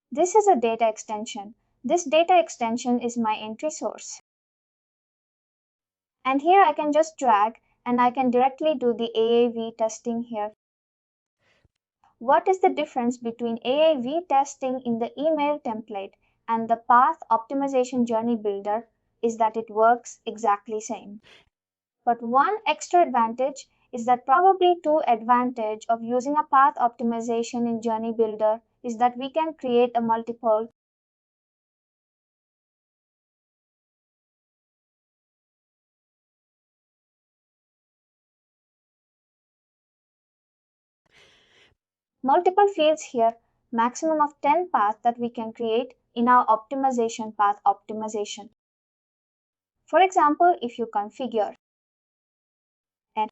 this is a data extension. This data extension is my entry source. And here I can just drag and I can directly do the AAV testing here. What is the difference between AAV testing in the email template and the path optimization journey builder is that it works exactly same. But one extra advantage is that probably two advantage of using a path optimization in journey builder is that we can create a multiple fields here, maximum of 10 paths that we can create in our optimization path optimization. For example, if you configure, and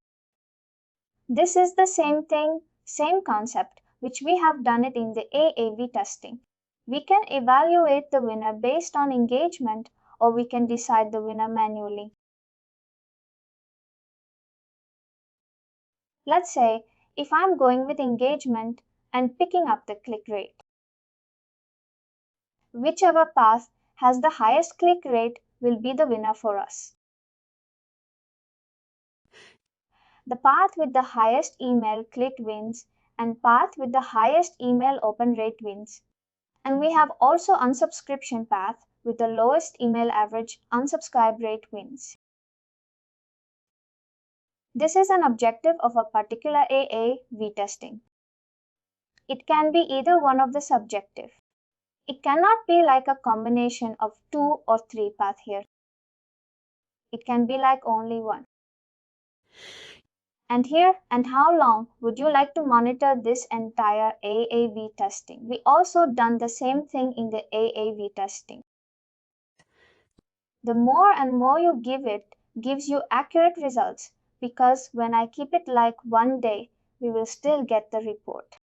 this is the same thing, same concept, which we have done it in the AAV testing. We can evaluate the winner based on engagement, or we can decide the winner manually. Let's say if I'm going with engagement and picking up the click rate. Whichever path has the highest click rate will be the winner for us. The path with the highest email click wins and path with the highest email open rate wins. And we have also unsubscription path with the lowest email average unsubscribe rate wins. This is an objective of a particular AAV testing. It can be either one of the subjective. It cannot be like a combination of 2 or 3 paths here. It can be like only one. And here, and how long would you like to monitor this entire AAV testing? We also done the same thing in the AAV testing. The more and more you give it gives you accurate results because when I keep it like 1 day, we will still get the report.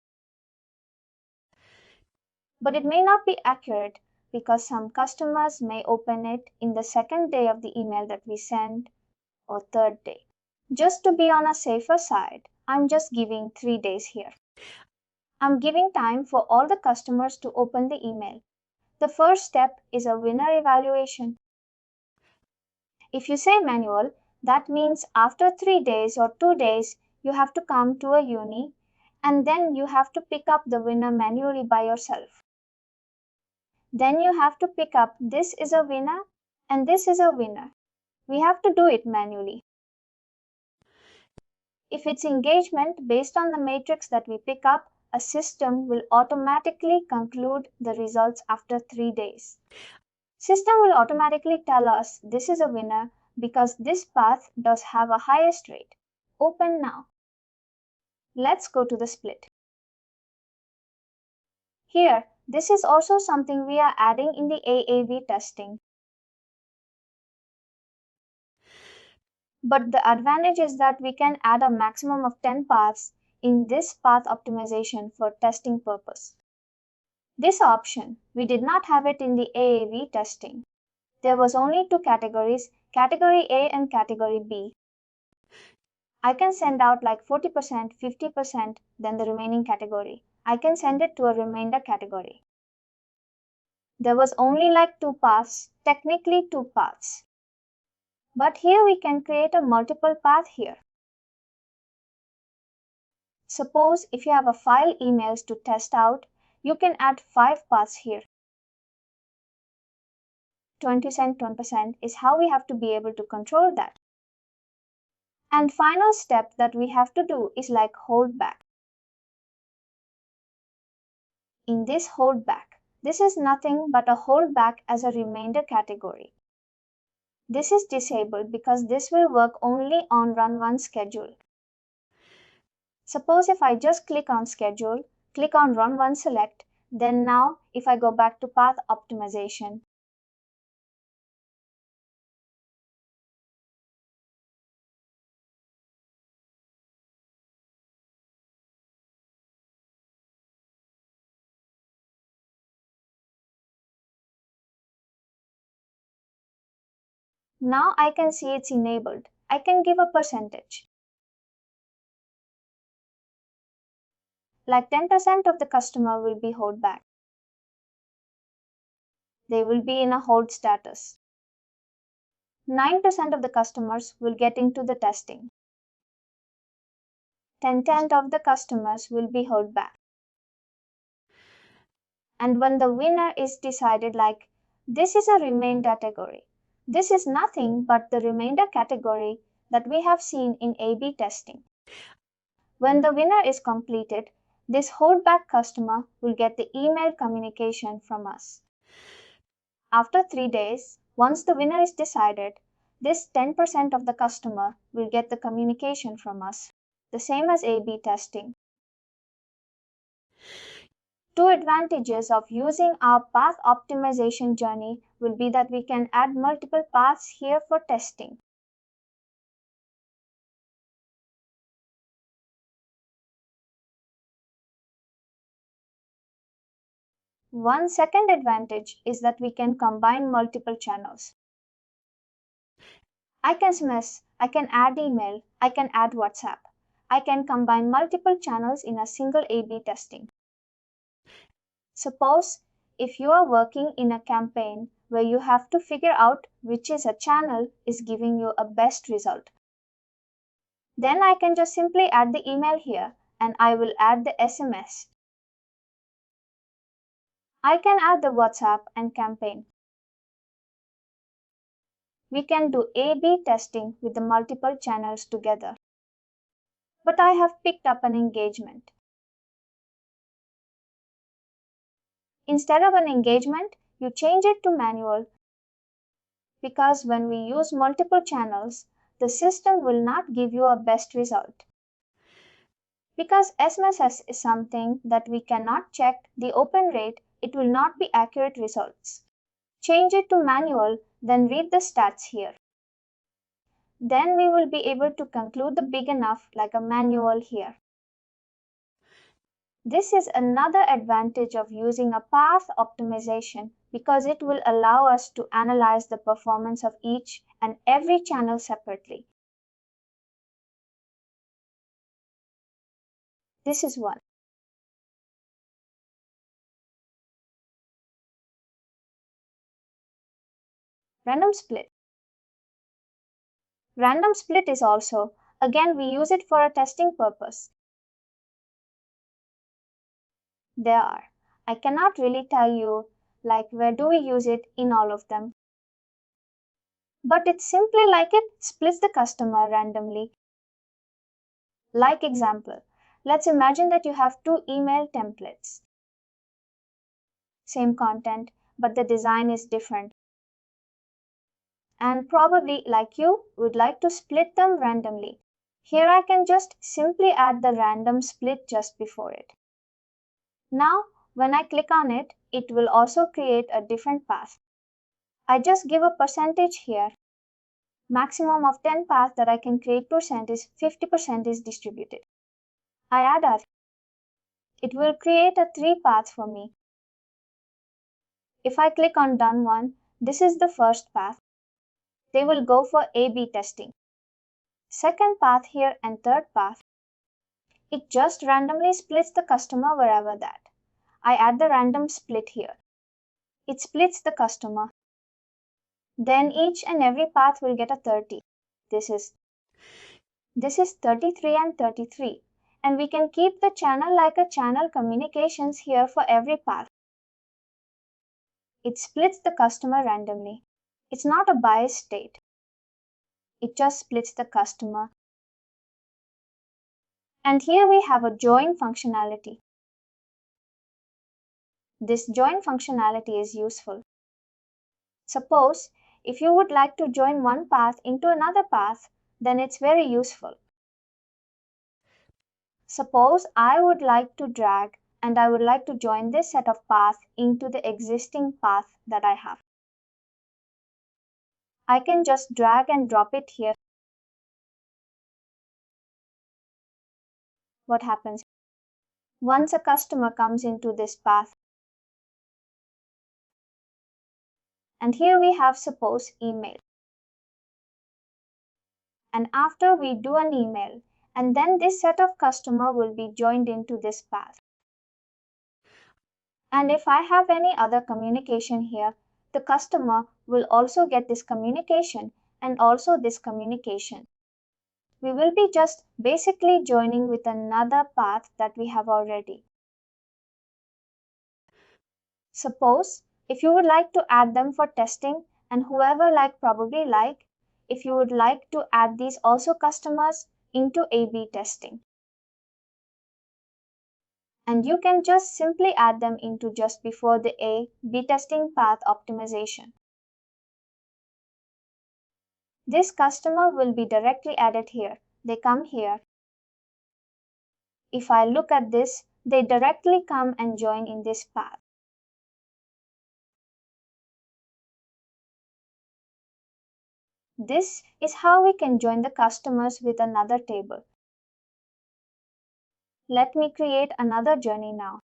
But it may not be accurate because some customers may open it in the second day of the email that we send or third day. Just to be on a safer side, I'm just giving 3 days here. I'm giving time for all the customers to open the email. The first step is a winner evaluation. If you say manual, that means after 3 days or 2 days, you have to come to a uni and then you have to pick up the winner manually by yourself. Then you have to pick up this is a winner and this is a winner. We have to do it manually. If it's engagement based on the matrix that we pick up, a system will automatically conclude the results after 3 days. System will automatically tell us this is a winner because this path does have a highest rate. Open now. Let's go to the split. Here, this is also something we are adding in the AAV testing. But the advantage is that we can add a maximum of 10 paths in this path optimization for testing purpose. This option, we did not have it in the AAV testing. There was only two categories, category A and category B. I can send out like 40%, 50%, then the remaining category. I can send it to a remainder category. There was only like two paths, technically two paths. But here we can create a multiple path here. Suppose if you have a 5 emails to test out, you can add 5 paths here. 20%, 20% is how we have to be able to control that. And final step that we have to do is like holdback. In this holdback, this is nothing but a holdback as a remainder category. This is disabled because this will work only on run one schedule. Suppose if I just click on schedule, click on run one select, then now if I go back to path optimization, now I can see it's enabled. I can give a percentage. Like 10% of the customer will be held back. They will be in a hold status. 9% of the customers will get into the testing. 10% of the customers will be held back. And when the winner is decided, like this is a remainder category. This is nothing but the remainder category that we have seen in A/B testing. When the winner is completed, this holdback customer will get the email communication from us. After 3 days, once the winner is decided, this 10% of the customer will get the communication from us, the same as A/B testing. Two advantages of using our path optimization journey will be that we can add multiple paths here for testing. One second advantage is that we can combine multiple channels. I can SMS, I can add email, I can add WhatsApp. I can combine multiple channels in a single A/B testing. Suppose if you are working in a campaign where you have to figure out which is a channel is giving you a best result. Then I can just simply add the email here and I will add the SMS. I can add the WhatsApp and campaign. We can do A/B testing with the multiple channels together. But I have picked up an engagement. Instead of an engagement, you change it to manual because when we use multiple channels, the system will not give you a best result. Because SMS is something that we cannot check the open rate, it will not be accurate results. Change it to manual, then read the stats here. Then we will be able to conclude the big enough like a manual here. This is another advantage of using a path optimization because it will allow us to analyze the performance of each and every channel separately. This is one. Random split. Random split is also, again, we use it for a testing purpose. There are. I cannot really tell you like where do we use it in all of them. But it's simply like it splits the customer randomly. Like example, let's imagine that you have two email templates. Same content, but the design is different. And probably like you would like to split them randomly. Here I can just simply add the random split just before it. Now, when I click on it, it will also create a different path. I just give a percentage here. Maximum of 10 paths that I can create percent is 50% is distributed. I add that. It will create a 3 path for me. If I click on done one, this is the first path. They will go for A/B testing. Second path here and third path. It just randomly splits the customer wherever that. I add the random split here. It splits the customer. Then each and every path will get a 30. This is 33 and 33. And we can keep the channel like a channel communications here for every path. It splits the customer randomly. It's not a biased state. It just splits the customer. And here we have a join functionality. This join functionality is useful. Suppose if you would like to join one path into another path, then it's very useful. Suppose I would like to drag and I would like to join this set of paths into the existing path that I have. I can just drag and drop it here. What happens? Once a customer comes into this path, and here we have suppose email. And after we do an email, and then this set of customer will be joined into this path. And if I have any other communication here, the customer will also get this communication and also this communication. We will be just basically joining with another path that we have already. Suppose if you would like to add them for testing and whoever probably if you would like to add these also customers into A/B testing. And you can just simply add them into just before the A/B testing path optimization. This customer will be directly added here. They come here. If I look at this, they directly come and join in this path. This is how we can join the customers with another table. Let me create another journey now.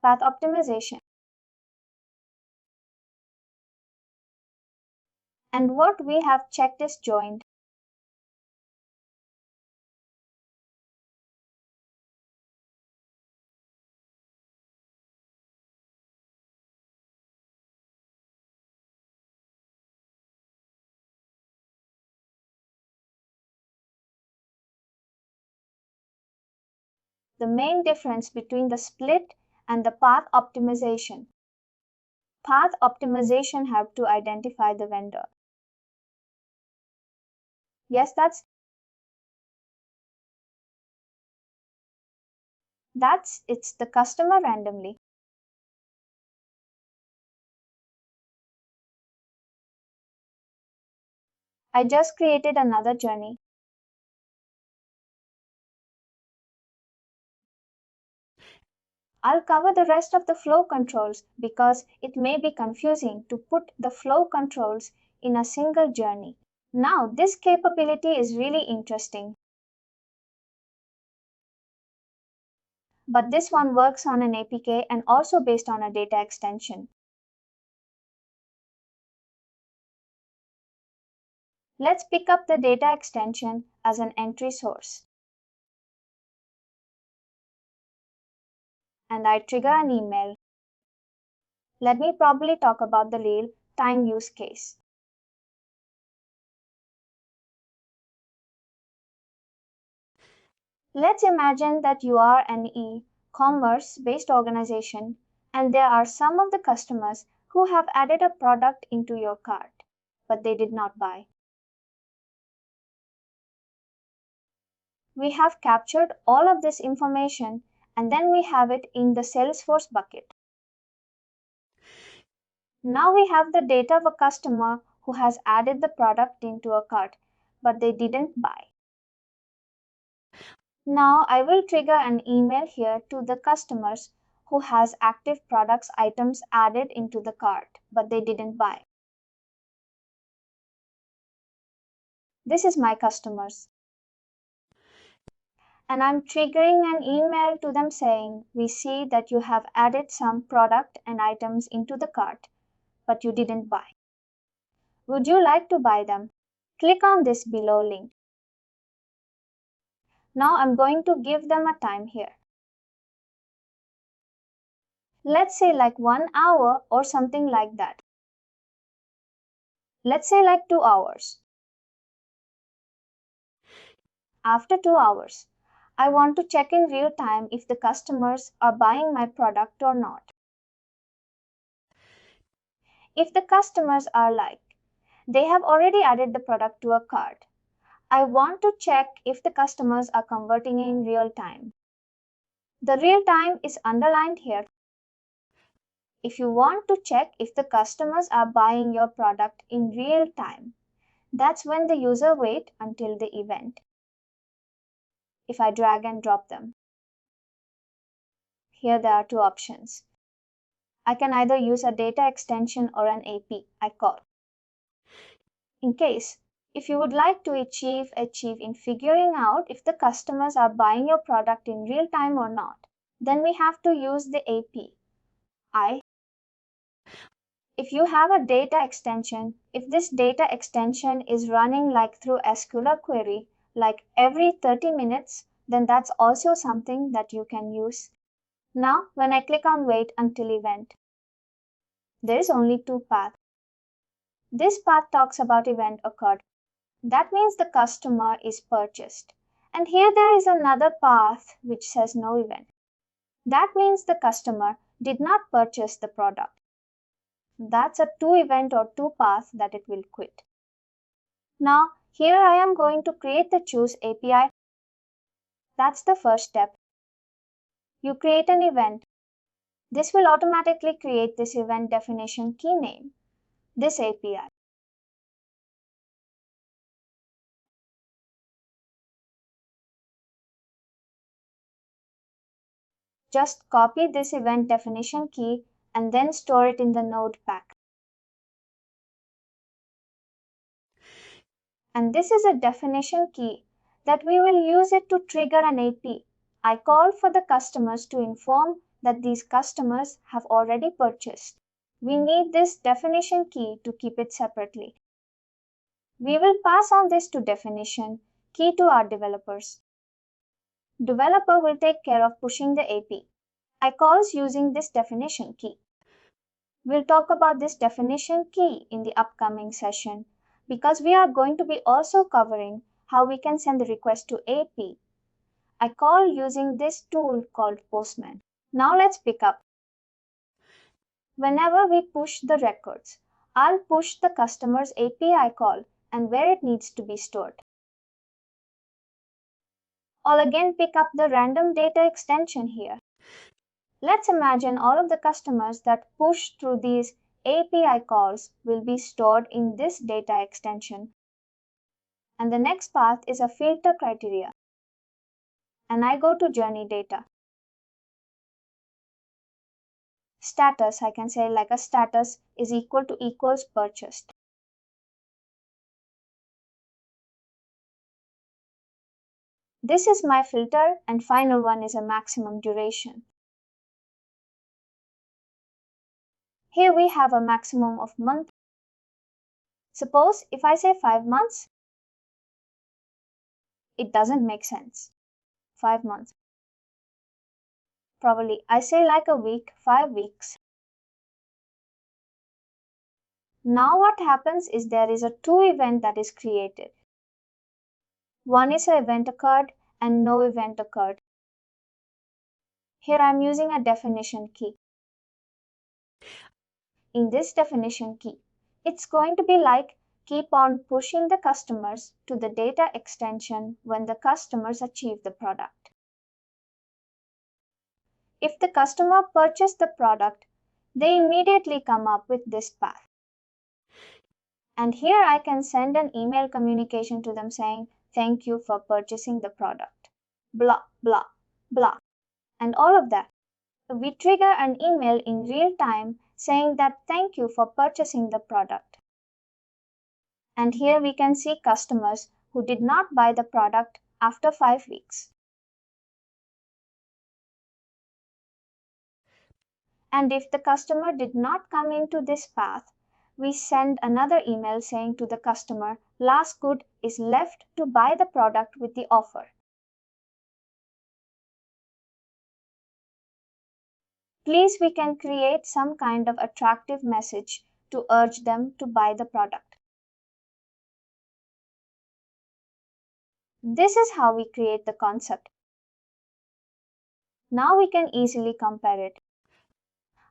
Path optimization. And what we have checked is joined. The main difference between the split and the path optimization. Path optimization helps to identify the vendor. Yes, it's the customer randomly. I just created another journey. I'll cover the rest of the flow controls because it may be confusing to put the flow controls in a single journey. Now, this capability is really interesting. But this one works on an APK and also based on a data extension. Let's pick up the data extension as an entry source. And I trigger an email. Let me probably talk about the real-time use case. Let's imagine that you are an e-commerce based organization and there are some of the customers who have added a product into your cart, but they did not buy. We have captured all of this information and then we have it in the Salesforce bucket. Now we have the data of a customer who has added the product into a cart, but they didn't buy. Now I will trigger an email here to the customers who has active products items added into the cart, but they didn't buy. This is my customers. And I'm triggering an email to them saying, we see that you have added some product and items into the cart, but you didn't buy. Would you like to buy them? Click on this below link. Now I'm going to give them a time here. Let's say 1 hour or something like that. Let's say 2 hours. After 2 hours, I want to check in real time if the customers are buying my product or not. If the customers are they have already added the product to a cart, I want to check if the customers are converting in real time. The real time is underlined here. If you want to check if the customers are buying your product in real time, that's when the user waits until the event. If I drag and drop them, here there are two options. I can either use a data extension or an API call. In case, if you would like to achieve in figuring out if the customers are buying your product in real time or not, then we have to use the API. If you have a data extension, if this data extension is running like through SQL query, like every 30 minutes, then that's also something that you can use. Now, when I click on wait until event, there is only two paths. This path talks about event occurred. That means the customer is purchased. And here there is another path which says no event. That means the customer did not purchase the product. That's a two event or two path that it will quit. Now, here I am going to create the choose API. That's the first step. You create an event. This will automatically create this event definition key name, this API. Just copy this event definition key and then store it in the node pack. And this is a definition key that we will use it to trigger an AP. I call for the customers to inform that these customers have already purchased. We need this definition key to keep it separately. We will pass on this to definition key to our developers. Developer will take care of pushing the AP. I calls using this definition key. We'll talk about this definition key in the upcoming session because we are going to be also covering how we can send the request to AP. I call using this tool called Postman. Now let's pick up. Whenever we push the records, I'll push the customer's API call and where it needs to be stored. I'll again pick up the random data extension here. Let's imagine all of the customers that push through these API calls will be stored in this data extension. And the next path is a filter criteria. And I go to journey data. Status, I can say like a status is equal to equals purchased. This is my filter and final one is a maximum duration. Here we have a maximum of month. Suppose if I say 5 months, it doesn't make sense. 5 months. Probably I say like a week, 5 weeks. Now what happens is there is a two event that is created. One is an event occurred and no event occurred. Here I am using a definition key. In this definition key, it's going to be like keep on pushing the customers to the data extension when the customers achieve the product. If the customer purchased the product, they immediately come up with this path. And here I can send an email communication to them saying, thank you for purchasing the product. Blah, blah, blah. And all of that. We trigger an email in real time saying that thank you for purchasing the product. And here we can see customers who did not buy the product after 5 weeks. And if the customer did not come into this path, we send another email saying to the customer, last good is left to buy the product with the offer. Please, we can create some kind of attractive message to urge them to buy the product. This is how we create the concept. Now we can easily compare it.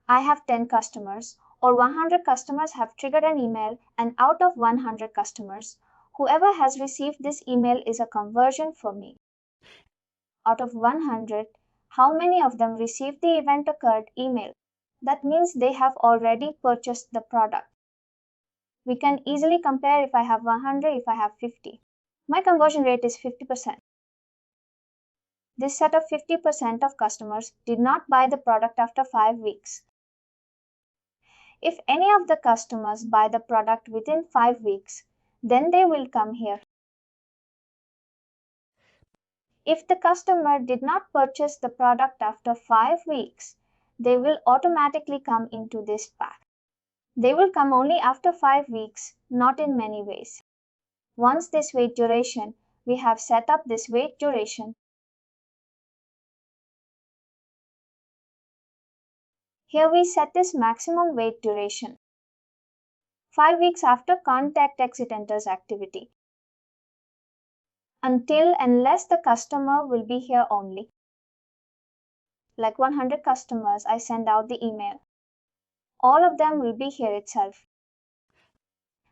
I have 10 customers or 100 customers have triggered an email, and out of 100 customers, whoever has received this email is a conversion for me. Out of 100, how many of them received the event occurred email? That means they have already purchased the product. We can easily compare if I have 100, if I have 50. My conversion rate is 50%. This set of 50% of customers did not buy the product after 5 weeks. If any of the customers buy the product within 5 weeks, then they will come here. If the customer did not purchase the product after 5 weeks, they will automatically come into this path. They will come only after 5 weeks, not in many ways. Once this wait duration, we have set up this wait duration. Here we set this maximum wait duration. 5 weeks after contact exit enters activity. Until unless the customer will be here only. Like 100 customers, I send out the email. All of them will be here itself.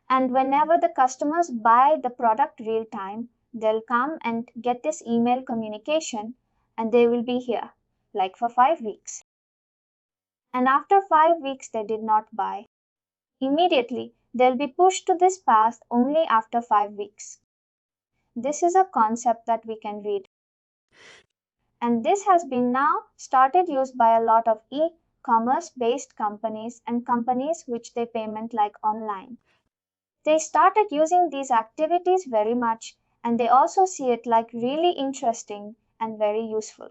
And whenever the customers buy the product real time, they'll come and get this email communication and they will be here, like for 5 weeks. And after 5 weeks, they did not buy. Immediately, they'll be pushed to this path only after 5 weeks. This is a concept that we can read. And this has been now started used by a lot of e-commerce based companies and companies which they payment like online. They started using these activities very much and they also see it like really interesting and very useful.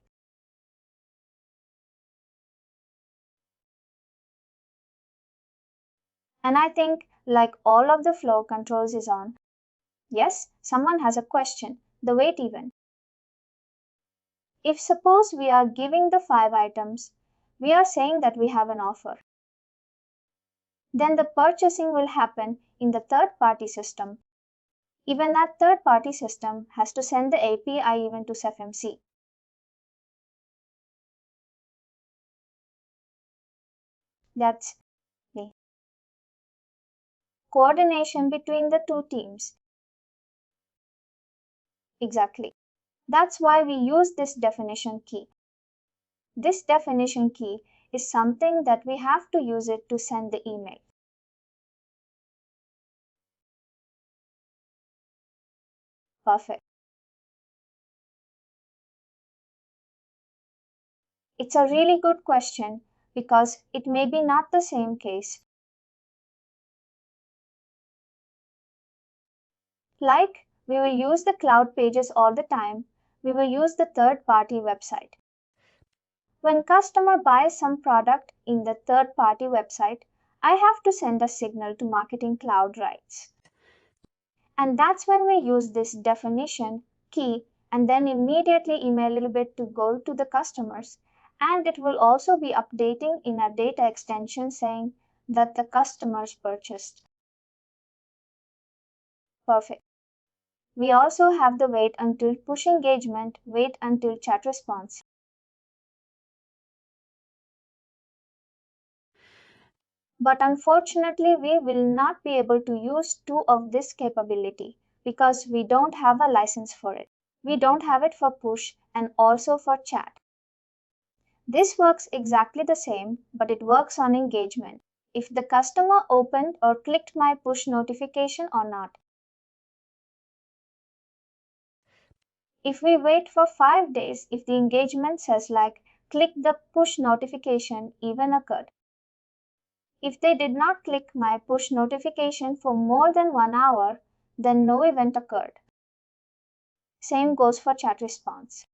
And I think like all of the flow controls is on. Yes, someone has a question, the wait event. If suppose we are giving the 5 items, we are saying that we have an offer. Then the purchasing will happen in the third party system. Even that third party system has to send the API even to SFMC. That's the coordination between the two teams. Exactly. That's why we use this definition key. This definition key is something that we have to use it to send the email. Perfect. It's a really good question because it may be not the same case. Like we will use the cloud pages all the time, we will use the third party website. When customer buys some product in the third party website, I have to send a signal to Marketing Cloud rights. And that's when we use this definition key and then immediately email a little bit to go to the customers. And it will also be updating in a data extension saying that the customers purchased. Perfect. We also have the wait until push engagement, wait until chat response. But unfortunately, we will not be able to use two of this capability because we don't have a license for it. We don't have it for push and also for chat. This works exactly the same, but it works on engagement. If the customer opened or clicked my push notification or not. If we wait for 5 days, if the engagement says like click the push notification even occurred. If they did not click my push notification for more than 1 hour, then no event occurred. Same goes for chat response.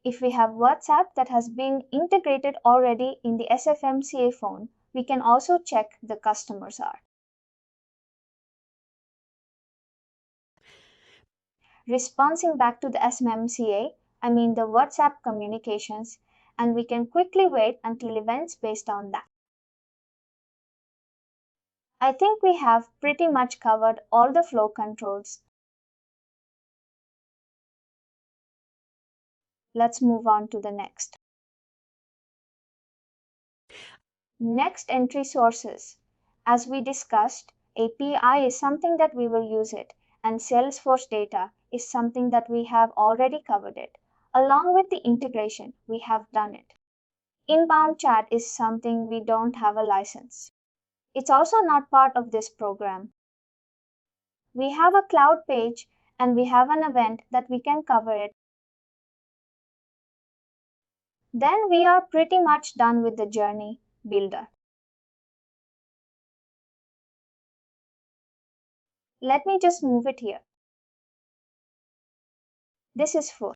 If we have WhatsApp that has been integrated already in the SFMCA phone, we can also check the customers are. Responding back to the SFMCA, I mean the WhatsApp communications, and we can quickly wait until events based on that. I think we have pretty much covered all the flow controls. Let's move on to the next. Next entry sources. As we discussed, API is something that we will use it, and Salesforce data is something that we have already covered it. Along with the integration, we have done it. Inbound chat is something we don't have a license. It's also not part of this program. We have a cloud page and we have an event that we can cover it. Then we are pretty much done with the journey builder. Let me just move it here. This is full.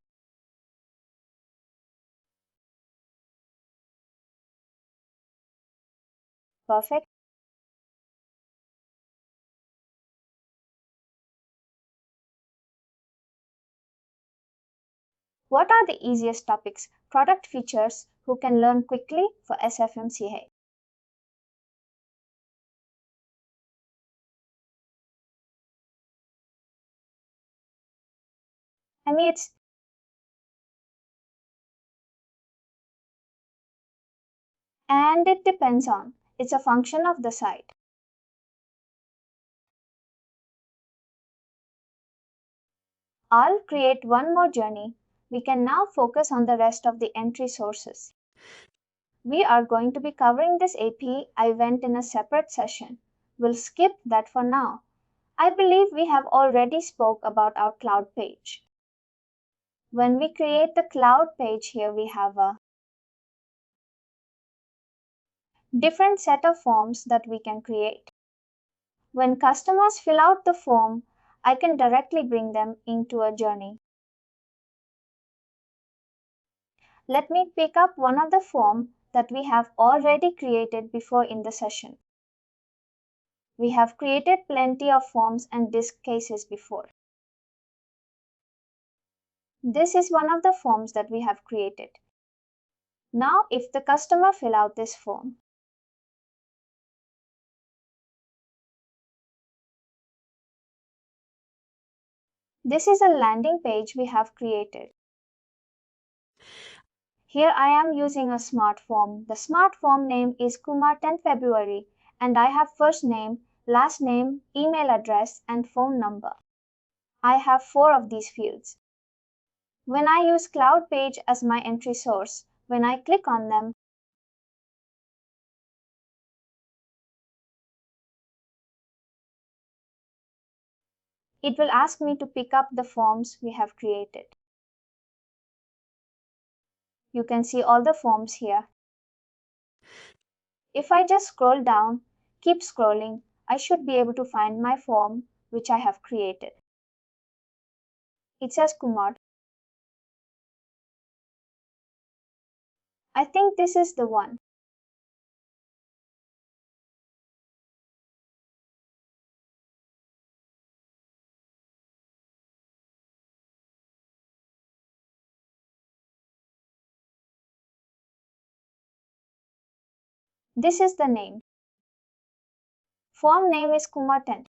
Perfect. What are the easiest topics, product features who can learn quickly for SFMC? It's and it depends on. It's a function of the site. I'll create one more journey. We can now focus on the rest of the entry sources. We are going to be covering this API event in a separate session. We'll skip that for now. I believe we have already spoke about our cloud page. When we create the cloud page here, we have a different set of forms that we can create. When customers fill out the form, I can directly bring them into a journey. Let me pick up one of the forms that we have already created before in the session. We have created plenty of forms and disk cases before. This is one of the forms that we have created. Now, if the customer fill out this form, this is a landing page we have created. Here I am using a smart form. The smart form name is Kumar 10 February and I have first name, last name, email address and phone number. I have 4 of these fields. When I use Cloud Page as my entry source, when I click on them, it will ask me to pick up the forms we have created. You can see all the forms here. If I just scroll down, keep scrolling, I should be able to find my form which I have created. It says Kumar. I think this is the one. This is the name. Form name is Kumar 10.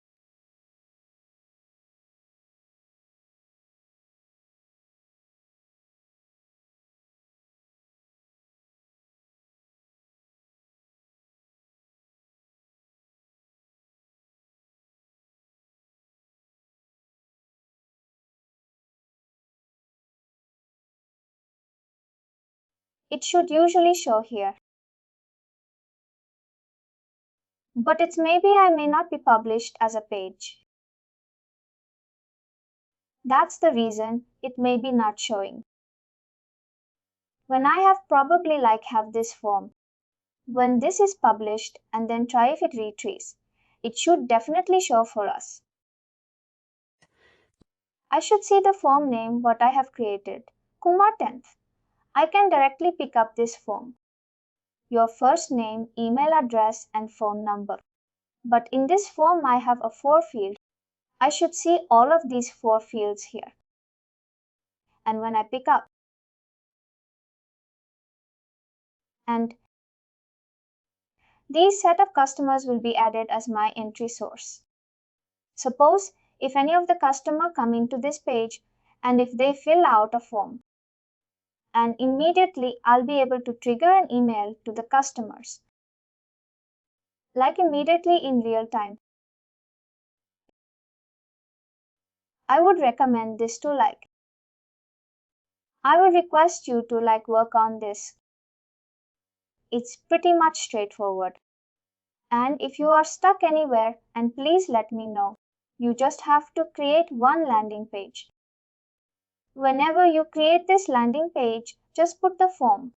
It should usually show here. But it's maybe I may not be published as a page. That's the reason it may be not showing. When I have probably have this form. When this is published and then try if it retrieves, it should definitely show for us. I should see the form name what I have created, Kumar 10th. I can directly pick up this form. Your first name, email address and phone number. But in this form I have a 4 field. I should see all of these 4 fields here. And when I pick up, and these set of customers will be added as my entry source. Suppose if any of the customer come into this page and if they fill out a form, and immediately I'll be able to trigger an email to the customers. Immediately in real time. I would recommend this to I would request you to work on this. It's pretty much straightforward. And if you are stuck anywhere, and please let me know. You just have to create one landing page. Whenever you create this landing page, just put the form.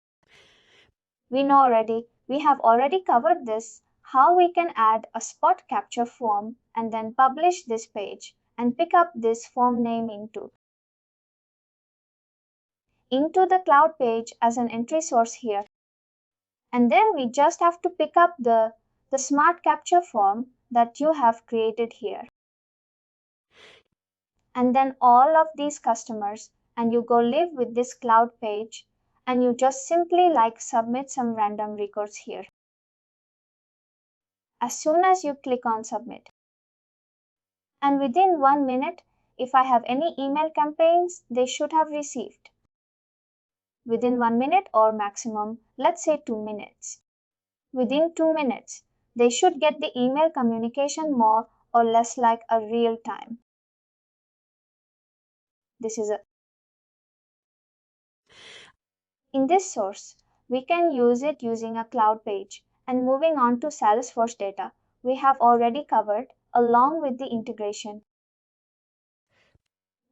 We have already covered this, how we can add a spot capture form and then publish this page and pick up this form name into the cloud page as an entry source here. And then we just have to pick up the smart capture form that you have created here. And then all of these customers and you go live with this cloud page, and you just simply submit some random records here. As soon as you click on submit, and within 1 minute, if I have any email campaigns, they should have received. Within 1 minute or maximum, let's say 2 minutes. Within 2 minutes, they should get the email communication more or less like a real time. In this source, we can use it using a cloud page. And moving on to Salesforce data, we have already covered along with the integration.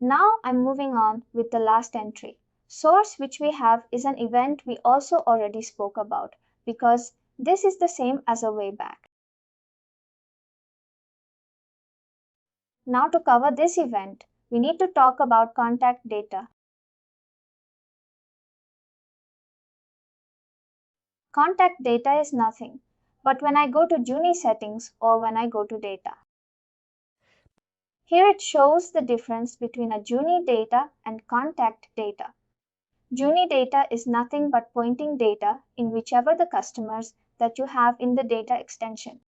Now I'm moving on with the last entry. Source which we have is an event we also already spoke about because this is the same as a way back. Now to cover this event, we need to talk about contact data. Contact data is nothing, but when I go to Juni settings or when I go to data. Here it shows the difference between a Juni data and contact data. Juni data is nothing but pointing data in whichever the customers that you have in the data extension.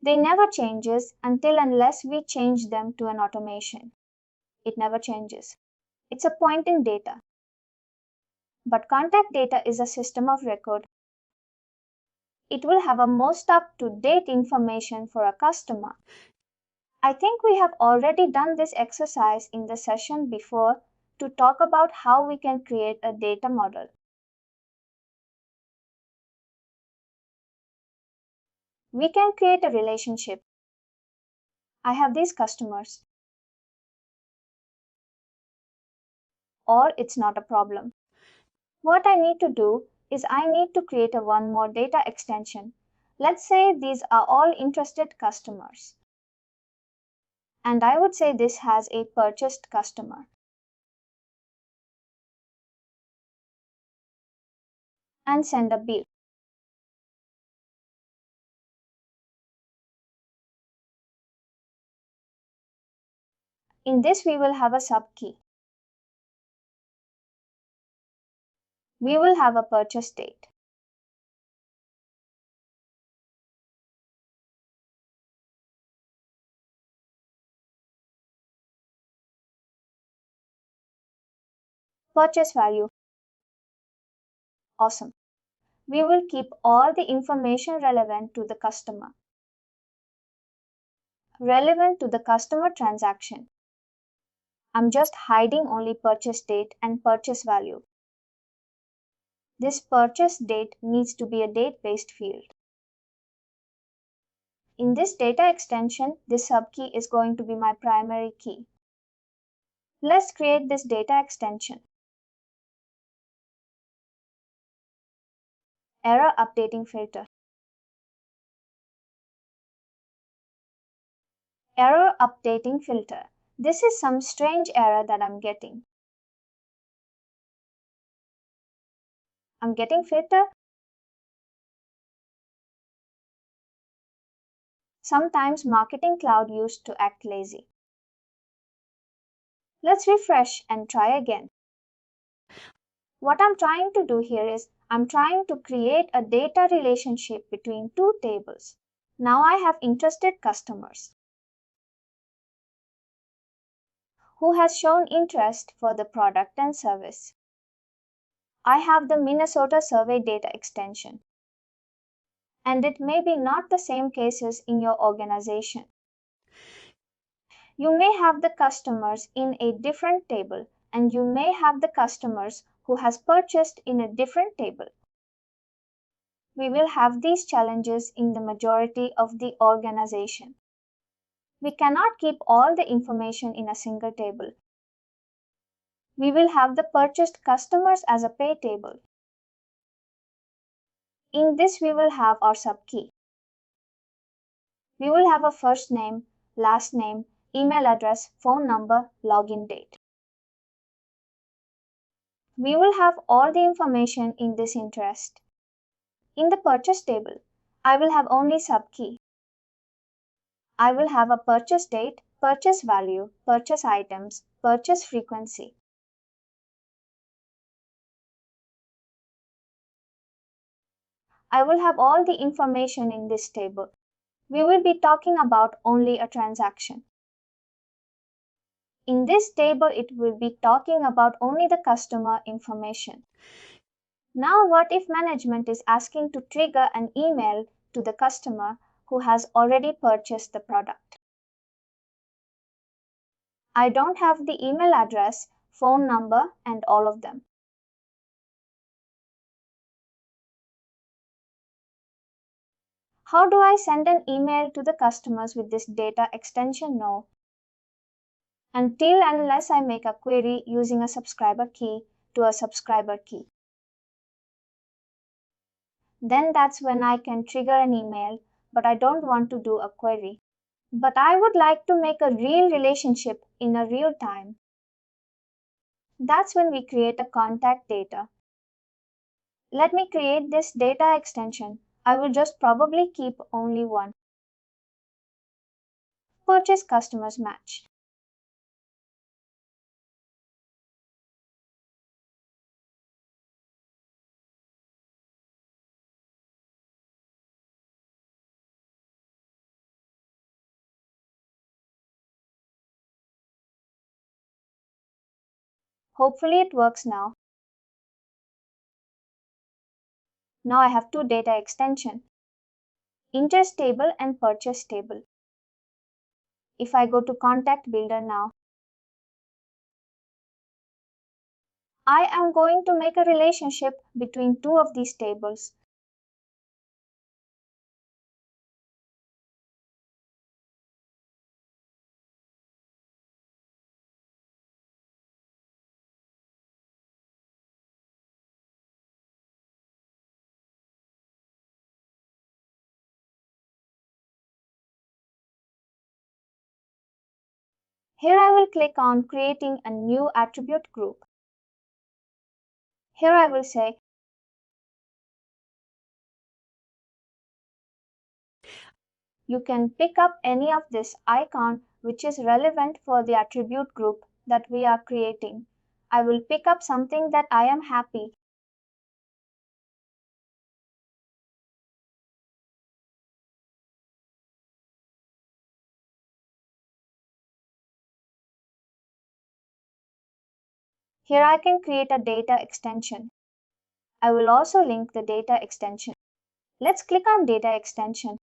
They never changes until unless we change them to an automation. It never changes. It's a pointing data. But contact data is a system of record. It will have a most up-to-date information for a customer. I think we have already done this exercise in the session before to talk about how we can create a data model. We can create a relationship. I have these customers. Or it's not a problem. What I need to do is I need to create one more data extension. Let's say these are all interested customers. And I would say this has a purchased customer. And send a bill. In this we will have a subkey. We will have a purchase date. Purchase value. Awesome. We will keep all the information relevant to the customer. Relevant to the customer transaction. I'm just hiding only purchase date and purchase value. This purchase date needs to be a date-based field. In this data extension, this subkey is going to be my primary key. Let's create this data extension. Error updating filter. Error updating filter. This is some strange error that I'm getting. I'm getting filter. Sometimes Marketing Cloud used to act lazy. Let's refresh and try again. What I'm trying to do here is I'm trying to create a data relationship between two tables. Now I have interested customers who has shown interest for the product and service. I have the Minnesota survey data extension. And it may be not the same cases in your organization. You may have the customers in a different table, and you may have the customers who has purchased in a different table. We will have these challenges in the majority of the organization. We cannot keep all the information in a single table. We will have the purchased customers as a pay table. In this, we will have our subkey. We will have a first name, last name, email address, phone number, login date. We will have all the information in this interest. In the purchase table, I will have only subkey. I will have a purchase date, purchase value, purchase items, purchase frequency. I will have all the information in this table. We will be talking about only a transaction. In this table, it will be talking about only the customer information. Now, what if management is asking to trigger an email to the customer who has already purchased the product? I don't have the email address, phone number, and all of them. How do I send an email to the customers with this data extension? No. Until and unless I make a query using a subscriber key to a subscriber key. Then that's when I can trigger an email, but I don't want to do a query. But I would like to make a real relationship in a real time. That's when we create a contact data. Let me create this data extension. I will just probably keep only one. Purchase customers match. Hopefully it works now. Now I have two data extensions, interest table and purchase table. If I go to contact builder now, I am going to make a relationship between two of these tables. Here I will click on creating a new attribute group. Here I will say you can pick up any of this icon which is relevant for the attribute group that we are creating. I will pick up something that I am happy. Here I can create a data extension. I will also link the data extension. Let's click on data extension.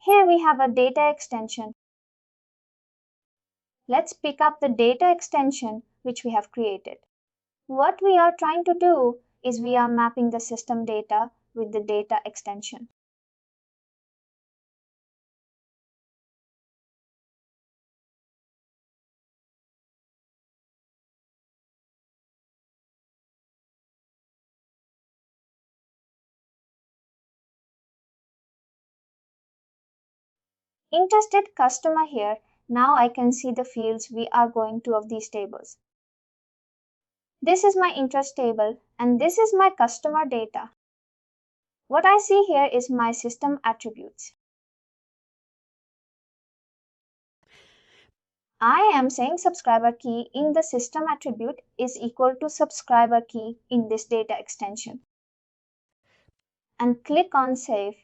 Here we have a data extension. Let's pick up the data extension which we have created. What we are trying to do is we are mapping the system data with the data extension. Interested customer here. Now I can see the fields we are going to of these tables. This is my interest table and this is my customer data. What I see here is my system attributes. I am saying subscriber key in the system attribute is equal to subscriber key in this data extension. And click on save.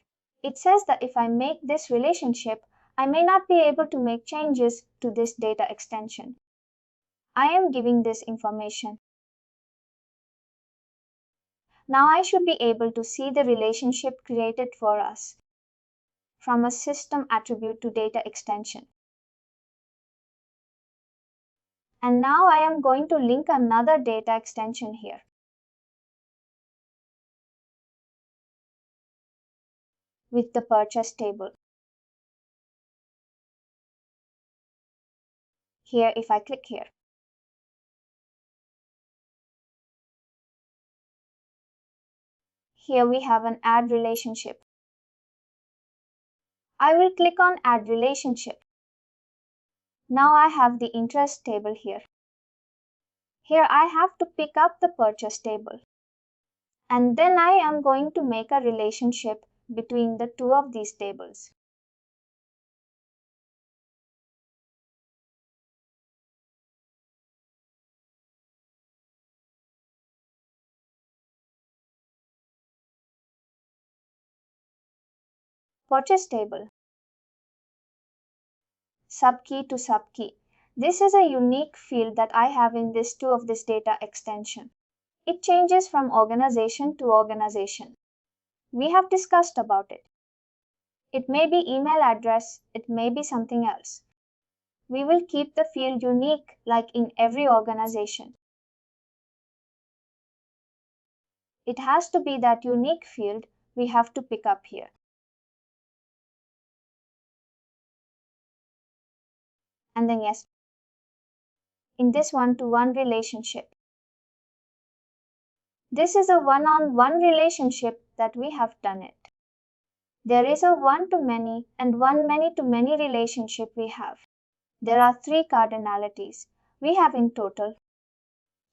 It says that if I make this relationship, I may not be able to make changes to this data extension. I am giving this information. Now I should be able to see the relationship created for us from a system attribute to data extension. And now I am going to link another data extension here. With the purchase table. Here, if I click here, here we have an add relationship. I will click on add relationship. Now I have the interest table here. Here I have to pick up the purchase table. And then I am going to make a relationship between the two of these tables. Purchase table. Subkey to subkey. This is a unique field that I have in this data extension. It changes from organization to organization. We have discussed about it. It may be email address, it may be something else. We will keep the field unique like in every organization. It has to be that unique field we have to pick up here. And then yes, in this one-to-one relationship. This is a one-on-one relationship that we have done it. There is a one-to-many and one many-to-many relationship we have. There are 3 cardinalities we have in total.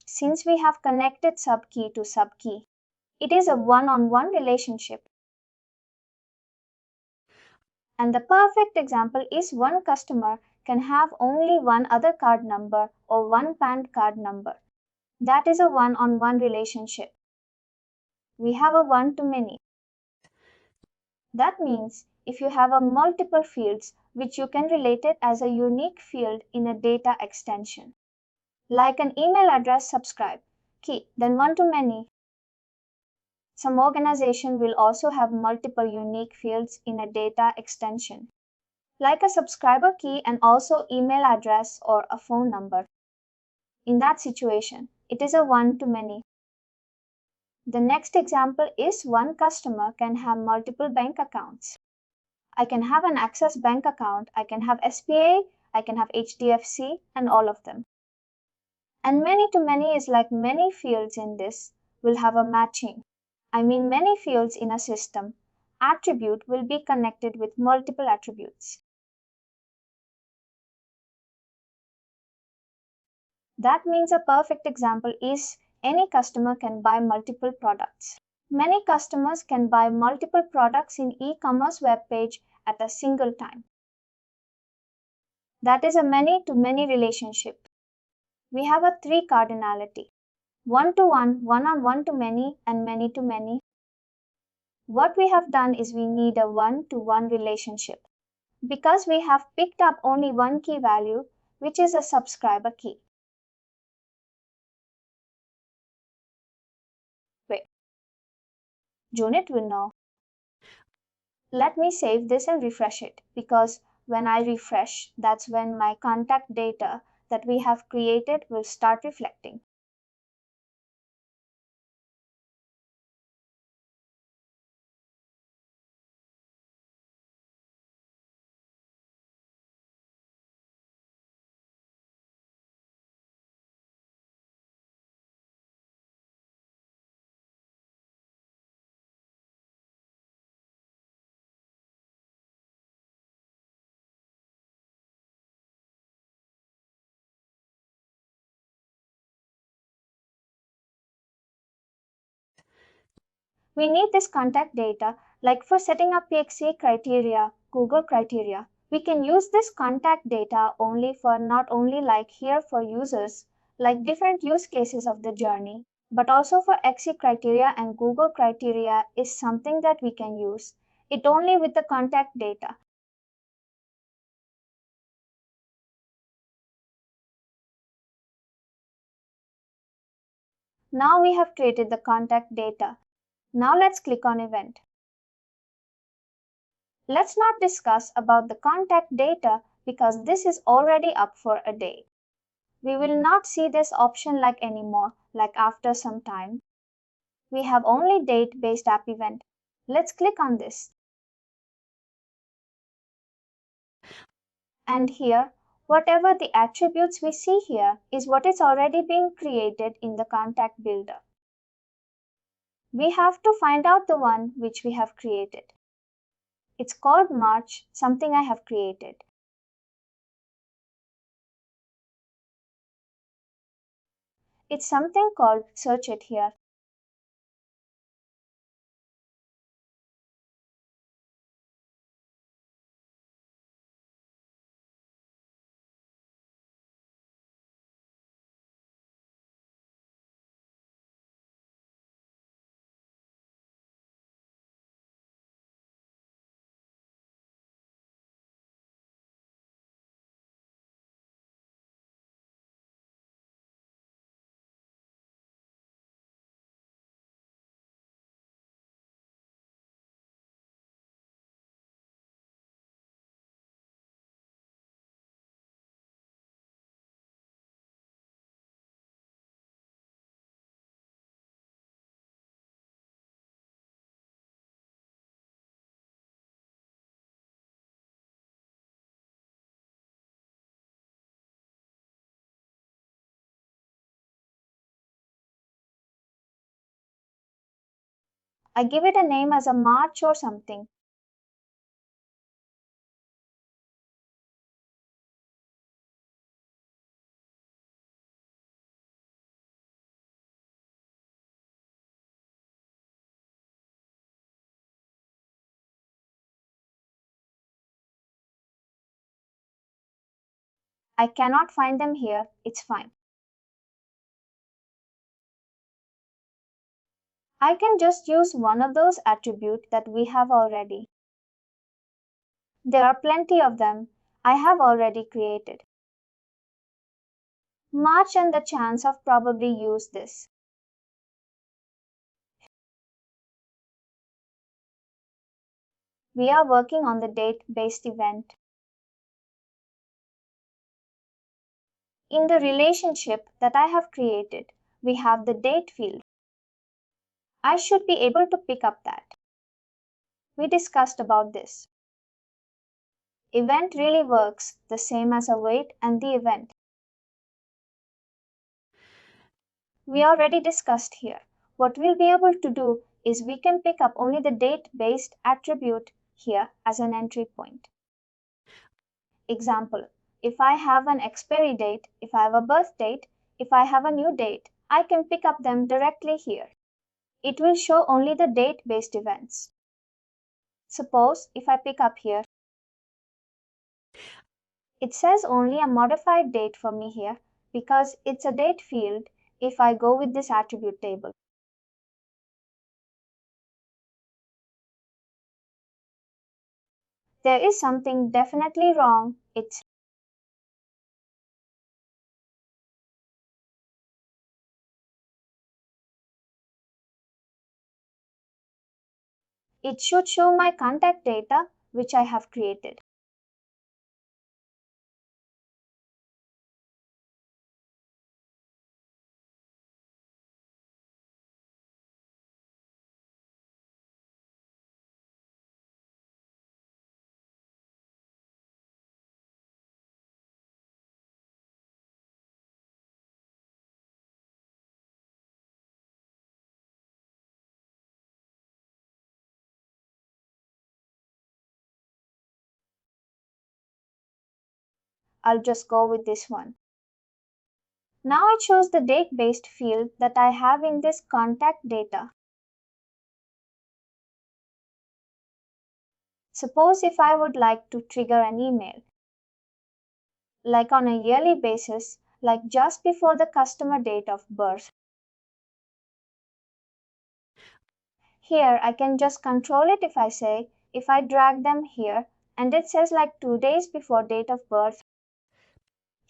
Since we have connected subkey to subkey, it is a one-on-one relationship. And the perfect example is one customer can have only one other card number or one PAN card number. That is a one-on-one relationship. We have a one-to-many. That means if you have a multiple fields which you can relate it as a unique field in a data extension. Like an email address subscribe key, then one-to-many. Some organization will also have multiple unique fields in a data extension, like a subscriber key and also email address or a phone number. In that situation, it is a one-to-many. The next example is one customer can have multiple bank accounts. I can have an Access Bank account, I can have SBA, I can have HDFC, and all of them. And many-to-many is like many fields in this will have a matching. I mean many fields in a system. Attribute will be connected with multiple attributes. That means a perfect example is any customer can buy multiple products. Many customers can buy multiple products in e-commerce web page at a single time. That is a many-to-many relationship. We have a 3 cardinality. One-to-one, one-on-one-to-many, and many-to-many. What we have done is we need a one-to-one relationship. Because we have picked up only one key value, which is a subscriber key. Wait, Junit will know. Let me save this and refresh it, because when I refresh, that's when my contact data that we have created will start reflecting. We need this contact data, like for setting up PXC criteria, Google criteria. We can use this contact data only for not only like here for users, like different use cases of the journey, but also for XC criteria and Google criteria is something that we can use. It only with the contact data. Now we have created the contact data. Now let's click on event. Let's not discuss about the contact data because this is already up for a day. We will not see this option like anymore, like after some time. We have only date-based app event. Let's click on this. And here, whatever the attributes we see here is what is already being created in the contact builder. We have to find out the one which we have created. It's called March, something I have created. It's something called search it here. I give it a name as a March or something. I cannot find them here, it's fine. I can just use one of those attributes that we have already. There are plenty of them I have already created. March and the chance of probably use this. We are working on the date-based event. In the relationship that I have created, we have the date field. I should be able to pick up that. We discussed about this. Event really works the same as await and the event. We already discussed here. What we'll be able to do is we can pick up only the date-based attribute here as an entry point. Example, if I have an expiry date, if I have a birth date, if I have a new date, I can pick up them directly here. It will show only the date-based events. Suppose if I pick up here, it says only a modified date for me here because it's a date field if I go with this attribute table. There is something definitely wrong. It should show my contact data which I have created. I'll just go with this one. Now it shows the date-based field that I have in this contact data. Suppose if I would like to trigger an email, like on a yearly basis, like just before the customer date of birth. Here I can just control it if I drag them here and it says like 2 days before date of birth.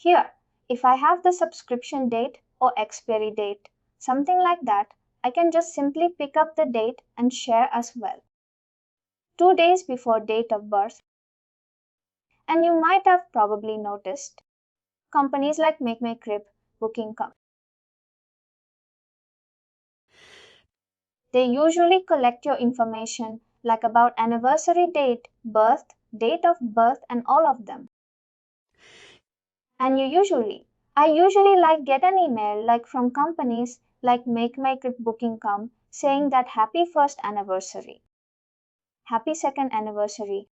Here, if I have the subscription date or expiry date, something like that, I can just simply pick up the date and share as well. 2 days before date of birth. And you might have probably noticed companies like Make My Crib, Booking.com. They usually collect your information like about anniversary date, birth, date of birth and all of them. And I usually like get an email like from companies like Make My Crib, Booking.com saying that happy first anniversary, happy second anniversary.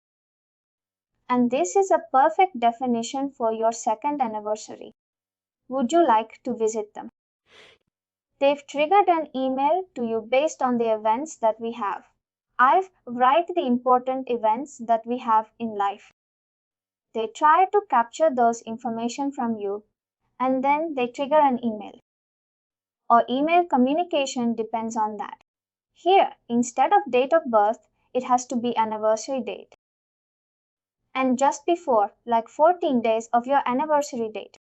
And this is a perfect definition for your second anniversary. Would you like to visit them? They've triggered an email to you based on the events that we have. I've write the important events that we have in life. They try to capture those information from you and then they trigger an email. Or email communication depends on that. Here, instead of date of birth, it has to be anniversary date. And just before, like 14 days of your anniversary date.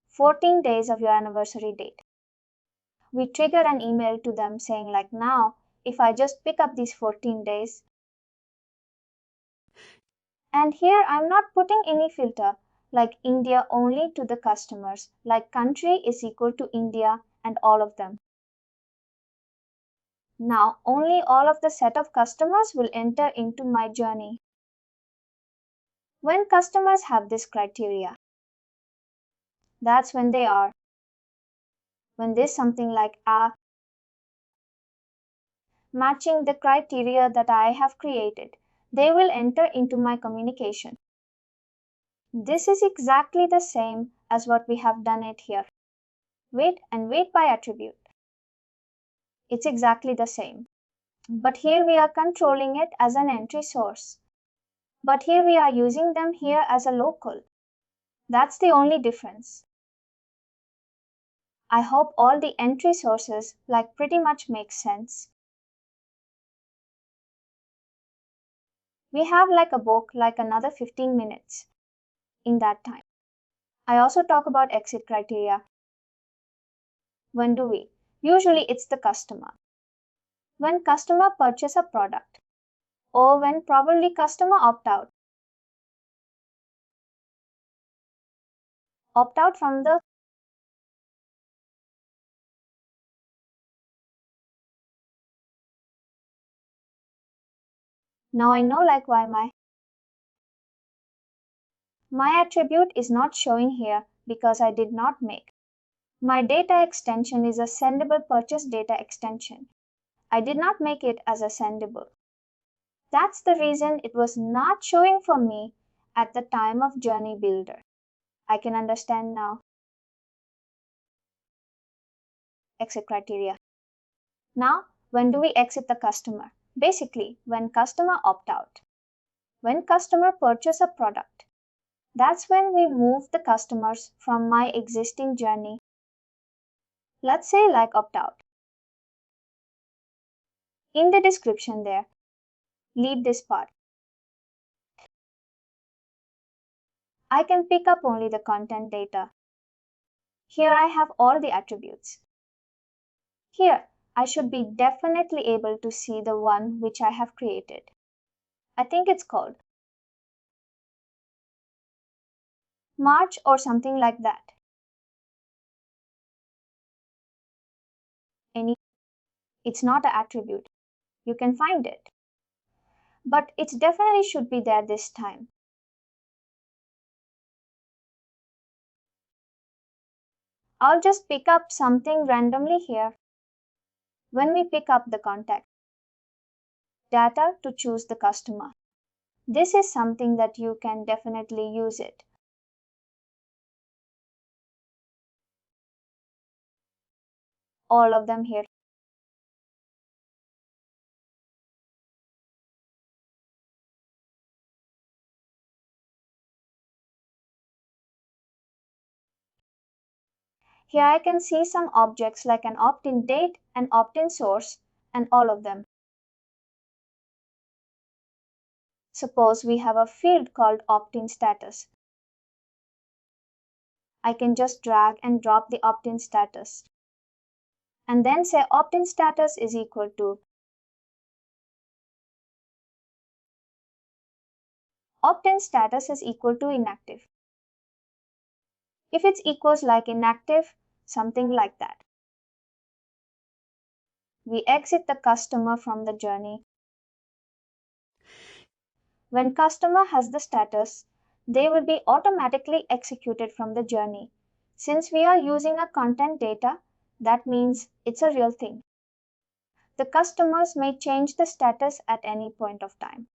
14 days of your anniversary date. We trigger an email to them saying like now, if I just pick up these 14 days, and here I'm not putting any filter like India only to the customers, like country is equal to India and all of them. Now only all of the set of customers will enter into my journey. When customers have this criteria, that's when they are. When there's something like matching the criteria that I have created. They will enter into my communication. This is exactly the same as what we have done it here. Weight and weight by attribute. It's exactly the same. But here we are controlling it as an entry source. But here we are using them here as a local. That's the only difference. I hope all the entry sources pretty much make sense. We have a book another 15 minutes in that time. I also talk about exit criteria. When do we? Usually it's the customer. When customer purchase a product or when probably customer opt out. Opt out from the Now I know why my attribute is not showing here because I did not make. My data extension is a sendable purchase data extension. I did not make it as a sendable. That's the reason it was not showing for me at the time of Journey Builder. I can understand now. Exit criteria. Now, when do we exit the customer? Basically, when customer opt out. When customer purchase a product. That's when we move the customers from my existing journey. Let's say opt out. In the description there, leave this part. I can pick up only the content data. Here I have all the attributes. Here, I should be definitely able to see the one which I have created. I think it's called March or something like that. It's not an attribute. You can find it. But it definitely should be there this time. I'll just pick up something randomly here. When we pick up the contact data to choose the customer. This is something that you can definitely use it. All of them here. Here I can see some objects like an opt-in date, an opt-in source, and all of them. Suppose we have a field called opt-in status. I can just drag and drop the opt-in status. And then say opt-in status is equal to opt-in status is equal to inactive. If it's equals inactive, something like that. We exit the customer from the journey. When customer has the status, they will be automatically executed from the journey. Since we are using a content data, that means it's a real thing. The customers may change the status at any point of time.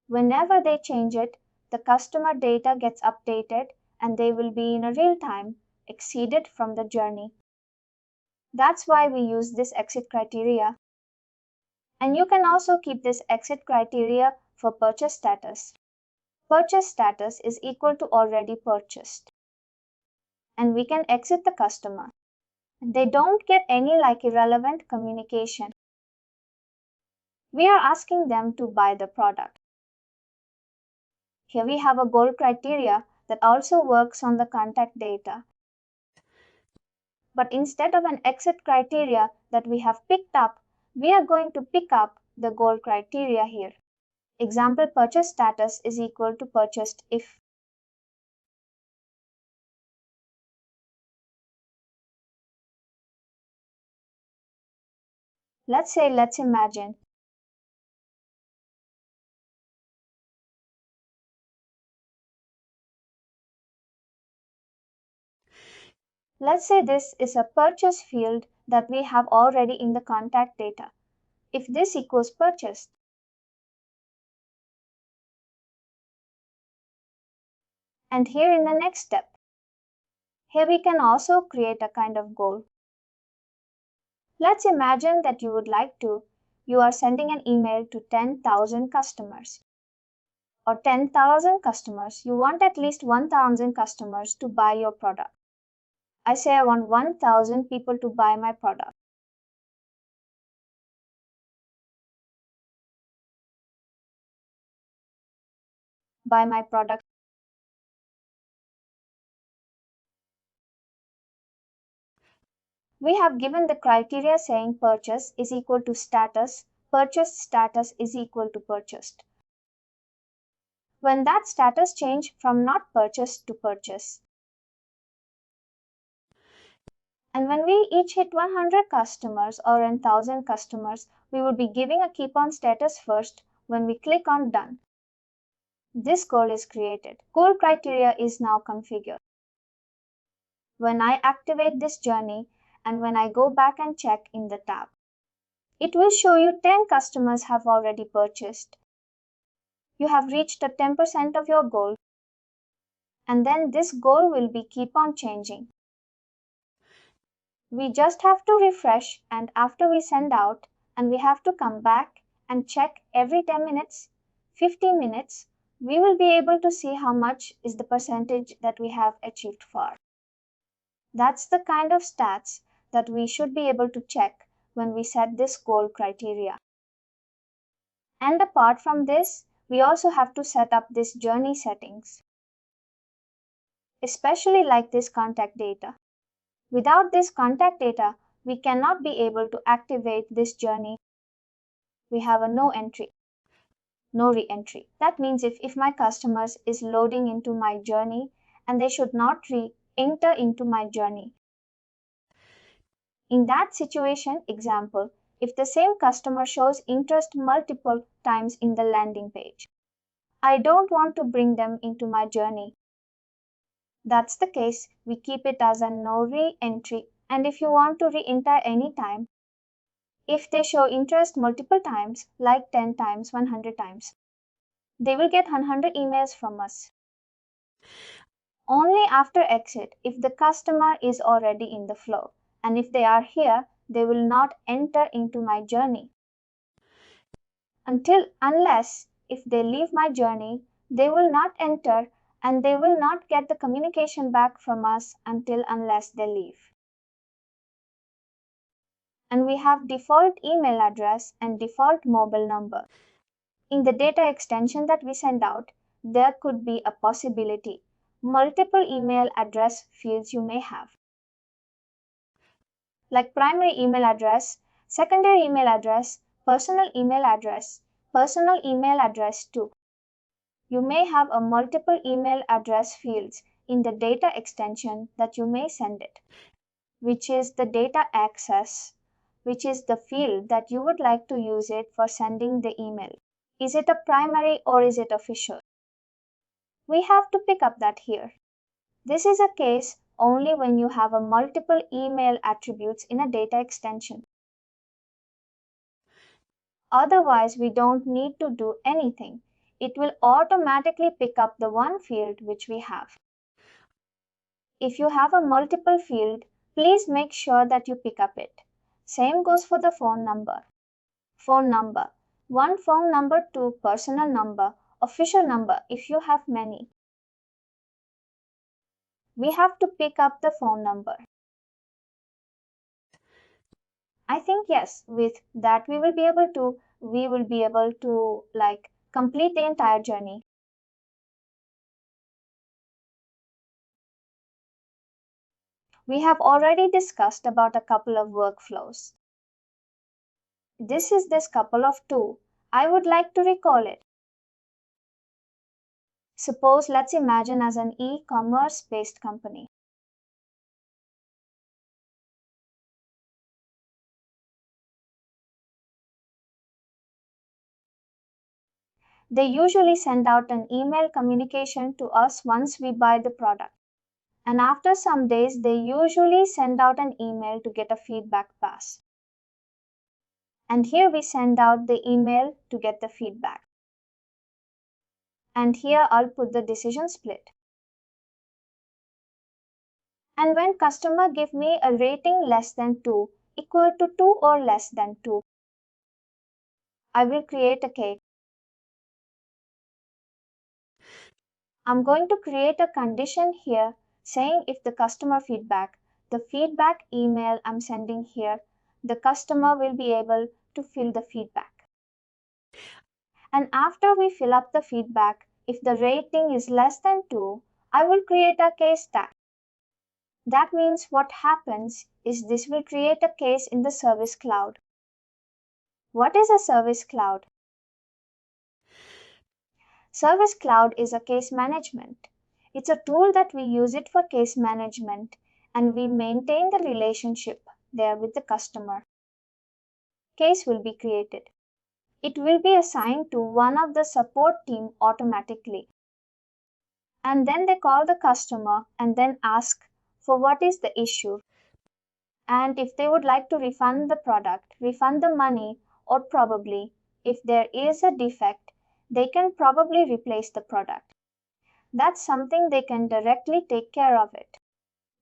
Whenever they change it, the customer data gets updated and they will be in a real time exceeded from the journey. That's why we use this exit criteria. And you can also keep this exit criteria for purchase status. Purchase status is equal to already purchased. And we can exit the customer. They don't get any irrelevant communication. We are asking them to buy the product. Here we have a goal criteria that also works on the contact data. But instead of an exit criteria that we have picked up, we are going to pick up the goal criteria here. Example purchase status is equal to purchased if. Let's imagine. Let's say this is a purchase field that we have already in the contact data. If this equals purchase. And here in the next step, here we can also create a kind of goal. Let's imagine that you are sending an email to 10,000 customers. Or 10,000 customers, you want at least 1,000 customers to buy your product. I say I want 1,000 people to buy my product. Buy my product. We have given the criteria saying purchase is equal to status, purchase status is equal to purchased. When that status change from not purchased to purchase. And when we each hit 100 customers or 1,000 customers, we will be giving a keep on status first when we click on done. This goal is created. Goal criteria is now configured. When I activate this journey and when I go back and check in the tab, it will show you 10 customers have already purchased. You have reached a 10% of your goal, and then this goal will be keep on changing. We just have to refresh, and after we send out, and we have to come back and check every 10 minutes, 15 minutes, we will be able to see how much is the percentage that we have achieved for. That's the kind of stats that we should be able to check when we set this goal criteria. And apart from this, we also have to set up this journey settings, especially like this contact data. Without this contact data, we cannot be able to activate this journey. We have a no entry, no re-entry. That means if my customers is loading into my journey and they should not re-enter into my journey. In that situation, example, if the same customer shows interest multiple times in the landing page, I don't want to bring them into my journey. That's the case, we keep it as a no re-entry, and if you want to re-enter any time, if they show interest multiple times, like 10 times, 100 times, they will get 100 emails from us. Only after exit if the customer is already in the flow, and if they are here, they will not enter into my journey. Unless if they leave my journey, they will not enter and they will not get the communication back from us unless they leave. And we have default email address and default mobile number. In the data extension that we send out, there could be a possibility multiple email address fields you may have, like primary email address, secondary email address, personal email address too. You may have a multiple email address fields in the data extension that you may send it, which is the data access, which is the field that you would like to use it for sending the email. Is it a primary or is it official? We have to pick up that here. This is a case only when you have a multiple email attributes in a data extension. Otherwise, we don't need to do anything. It will automatically pick up the one field which we have. If you have a multiple field, please make sure that you pick up it. Same goes for the phone number. Phone number. One phone number, two personal number, official number if you have many. We have to pick up the phone number. I think yes, with that we will be able to complete the entire journey. We have already discussed about a couple of workflows. This is this couple of two. I would like to recall it. Suppose let's imagine as an e-commerce based company. They usually send out an email communication to us once we buy the product. And after some days, they usually send out an email to get a feedback pass. And here we send out the email to get the feedback. And here I'll put the decision split. And when customer give me a rating less than 2, equal to 2 or less than 2, I will create a case. I'm going to create a condition here saying if the customer feedback, the feedback email I'm sending here, the customer will be able to fill the feedback. And after we fill up the feedback, if the rating is less than 2, I will create a case tag. That means what happens is this will create a case in the Service Cloud. What is a Service Cloud? Service Cloud is a case management. It's a tool that we use it for case management and we maintain the relationship there with the customer. Case will be created. It will be assigned to one of the support team automatically. And then they call the customer and then ask for what is the issue. And if they would like to refund the product, refund the money, or probably if there is a defect, they can probably replace the product. That's something they can directly take care of it.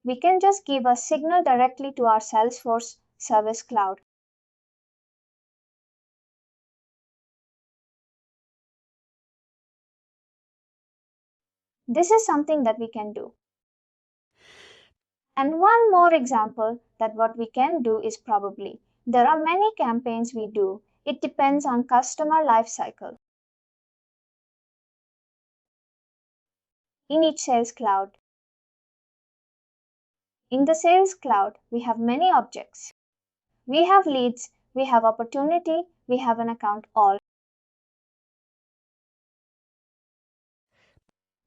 We can just give a signal directly to our Salesforce Service Cloud. This is something that we can do. And one more example that what we can do is probably there are many campaigns we do. It depends on customer life cycle. In each Sales Cloud, in the Sales Cloud, we have many objects. We have leads, we have opportunity, we have an account all.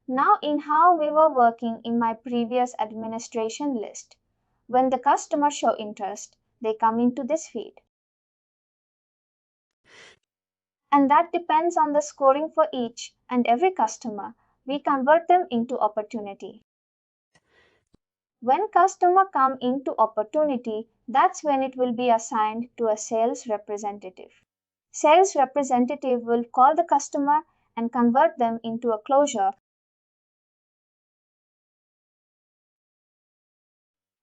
Now in how we were working in my previous administration list, when the customers show interest, they come into this feed. And that depends on the scoring for each and every customer. We convert them into opportunity. When customer come into opportunity, that's when it will be assigned to a sales representative. Sales representative will call the customer and convert them into a closure.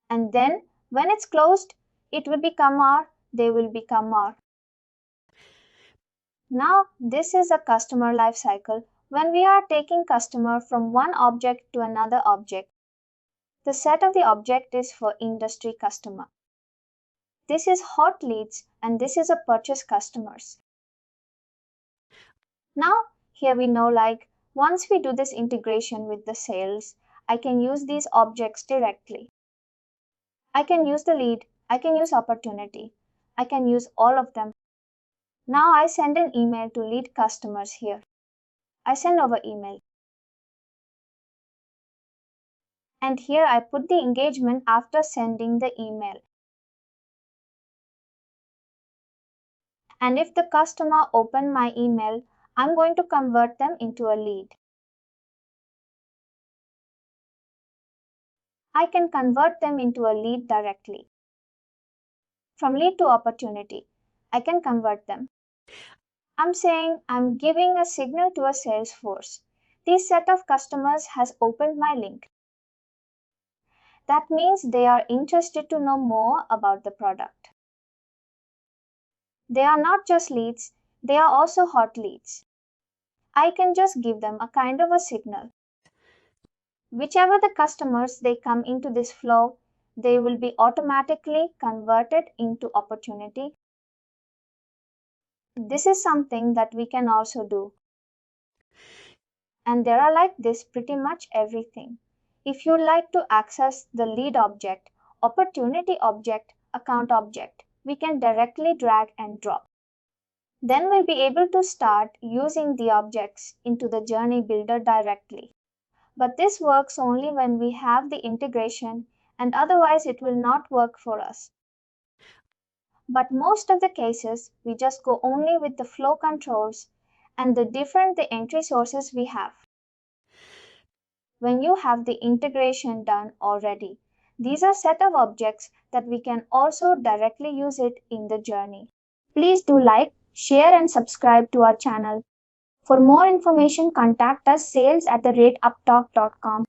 And then when it's closed, it will become our, they will become our. Now this is a customer life cycle when we are taking customer from one object to another object. The set of the object is for industry customer. This is hot leads and this is a purchase customers. Now here we know like once we do this integration with the sales, I can use these objects directly. I can use the lead, I can use opportunity, I can use all of them. Now I send an email to lead customers here. I send over email. And here I put the engagement after sending the email. And if the customer open my email, I'm going to convert them into a lead. I can convert them into a lead directly. From lead to opportunity, I can convert them. I'm saying I'm giving a signal to a Salesforce. This set of customers has opened my link. That means they are interested to know more about the product. They are not just leads, they are also hot leads. I can just give them a kind of a signal. Whichever the customers they come into this flow, they will be automatically converted into opportunity. This is something that we can also do. And there are like this pretty much everything. If you like to access the lead object, opportunity object, account object, we can directly drag and drop. Then we'll be able to start using the objects into the journey builder directly. But this works only when we have the integration and otherwise it will not work for us. But most of the cases, we just go only with the flow controls and the different the entry sources we have. when you have the integration done already. These are set of objects that we can also directly use it in the journey. Please do like, share and subscribe to our channel. For more information, contact us sales@uptalk.com.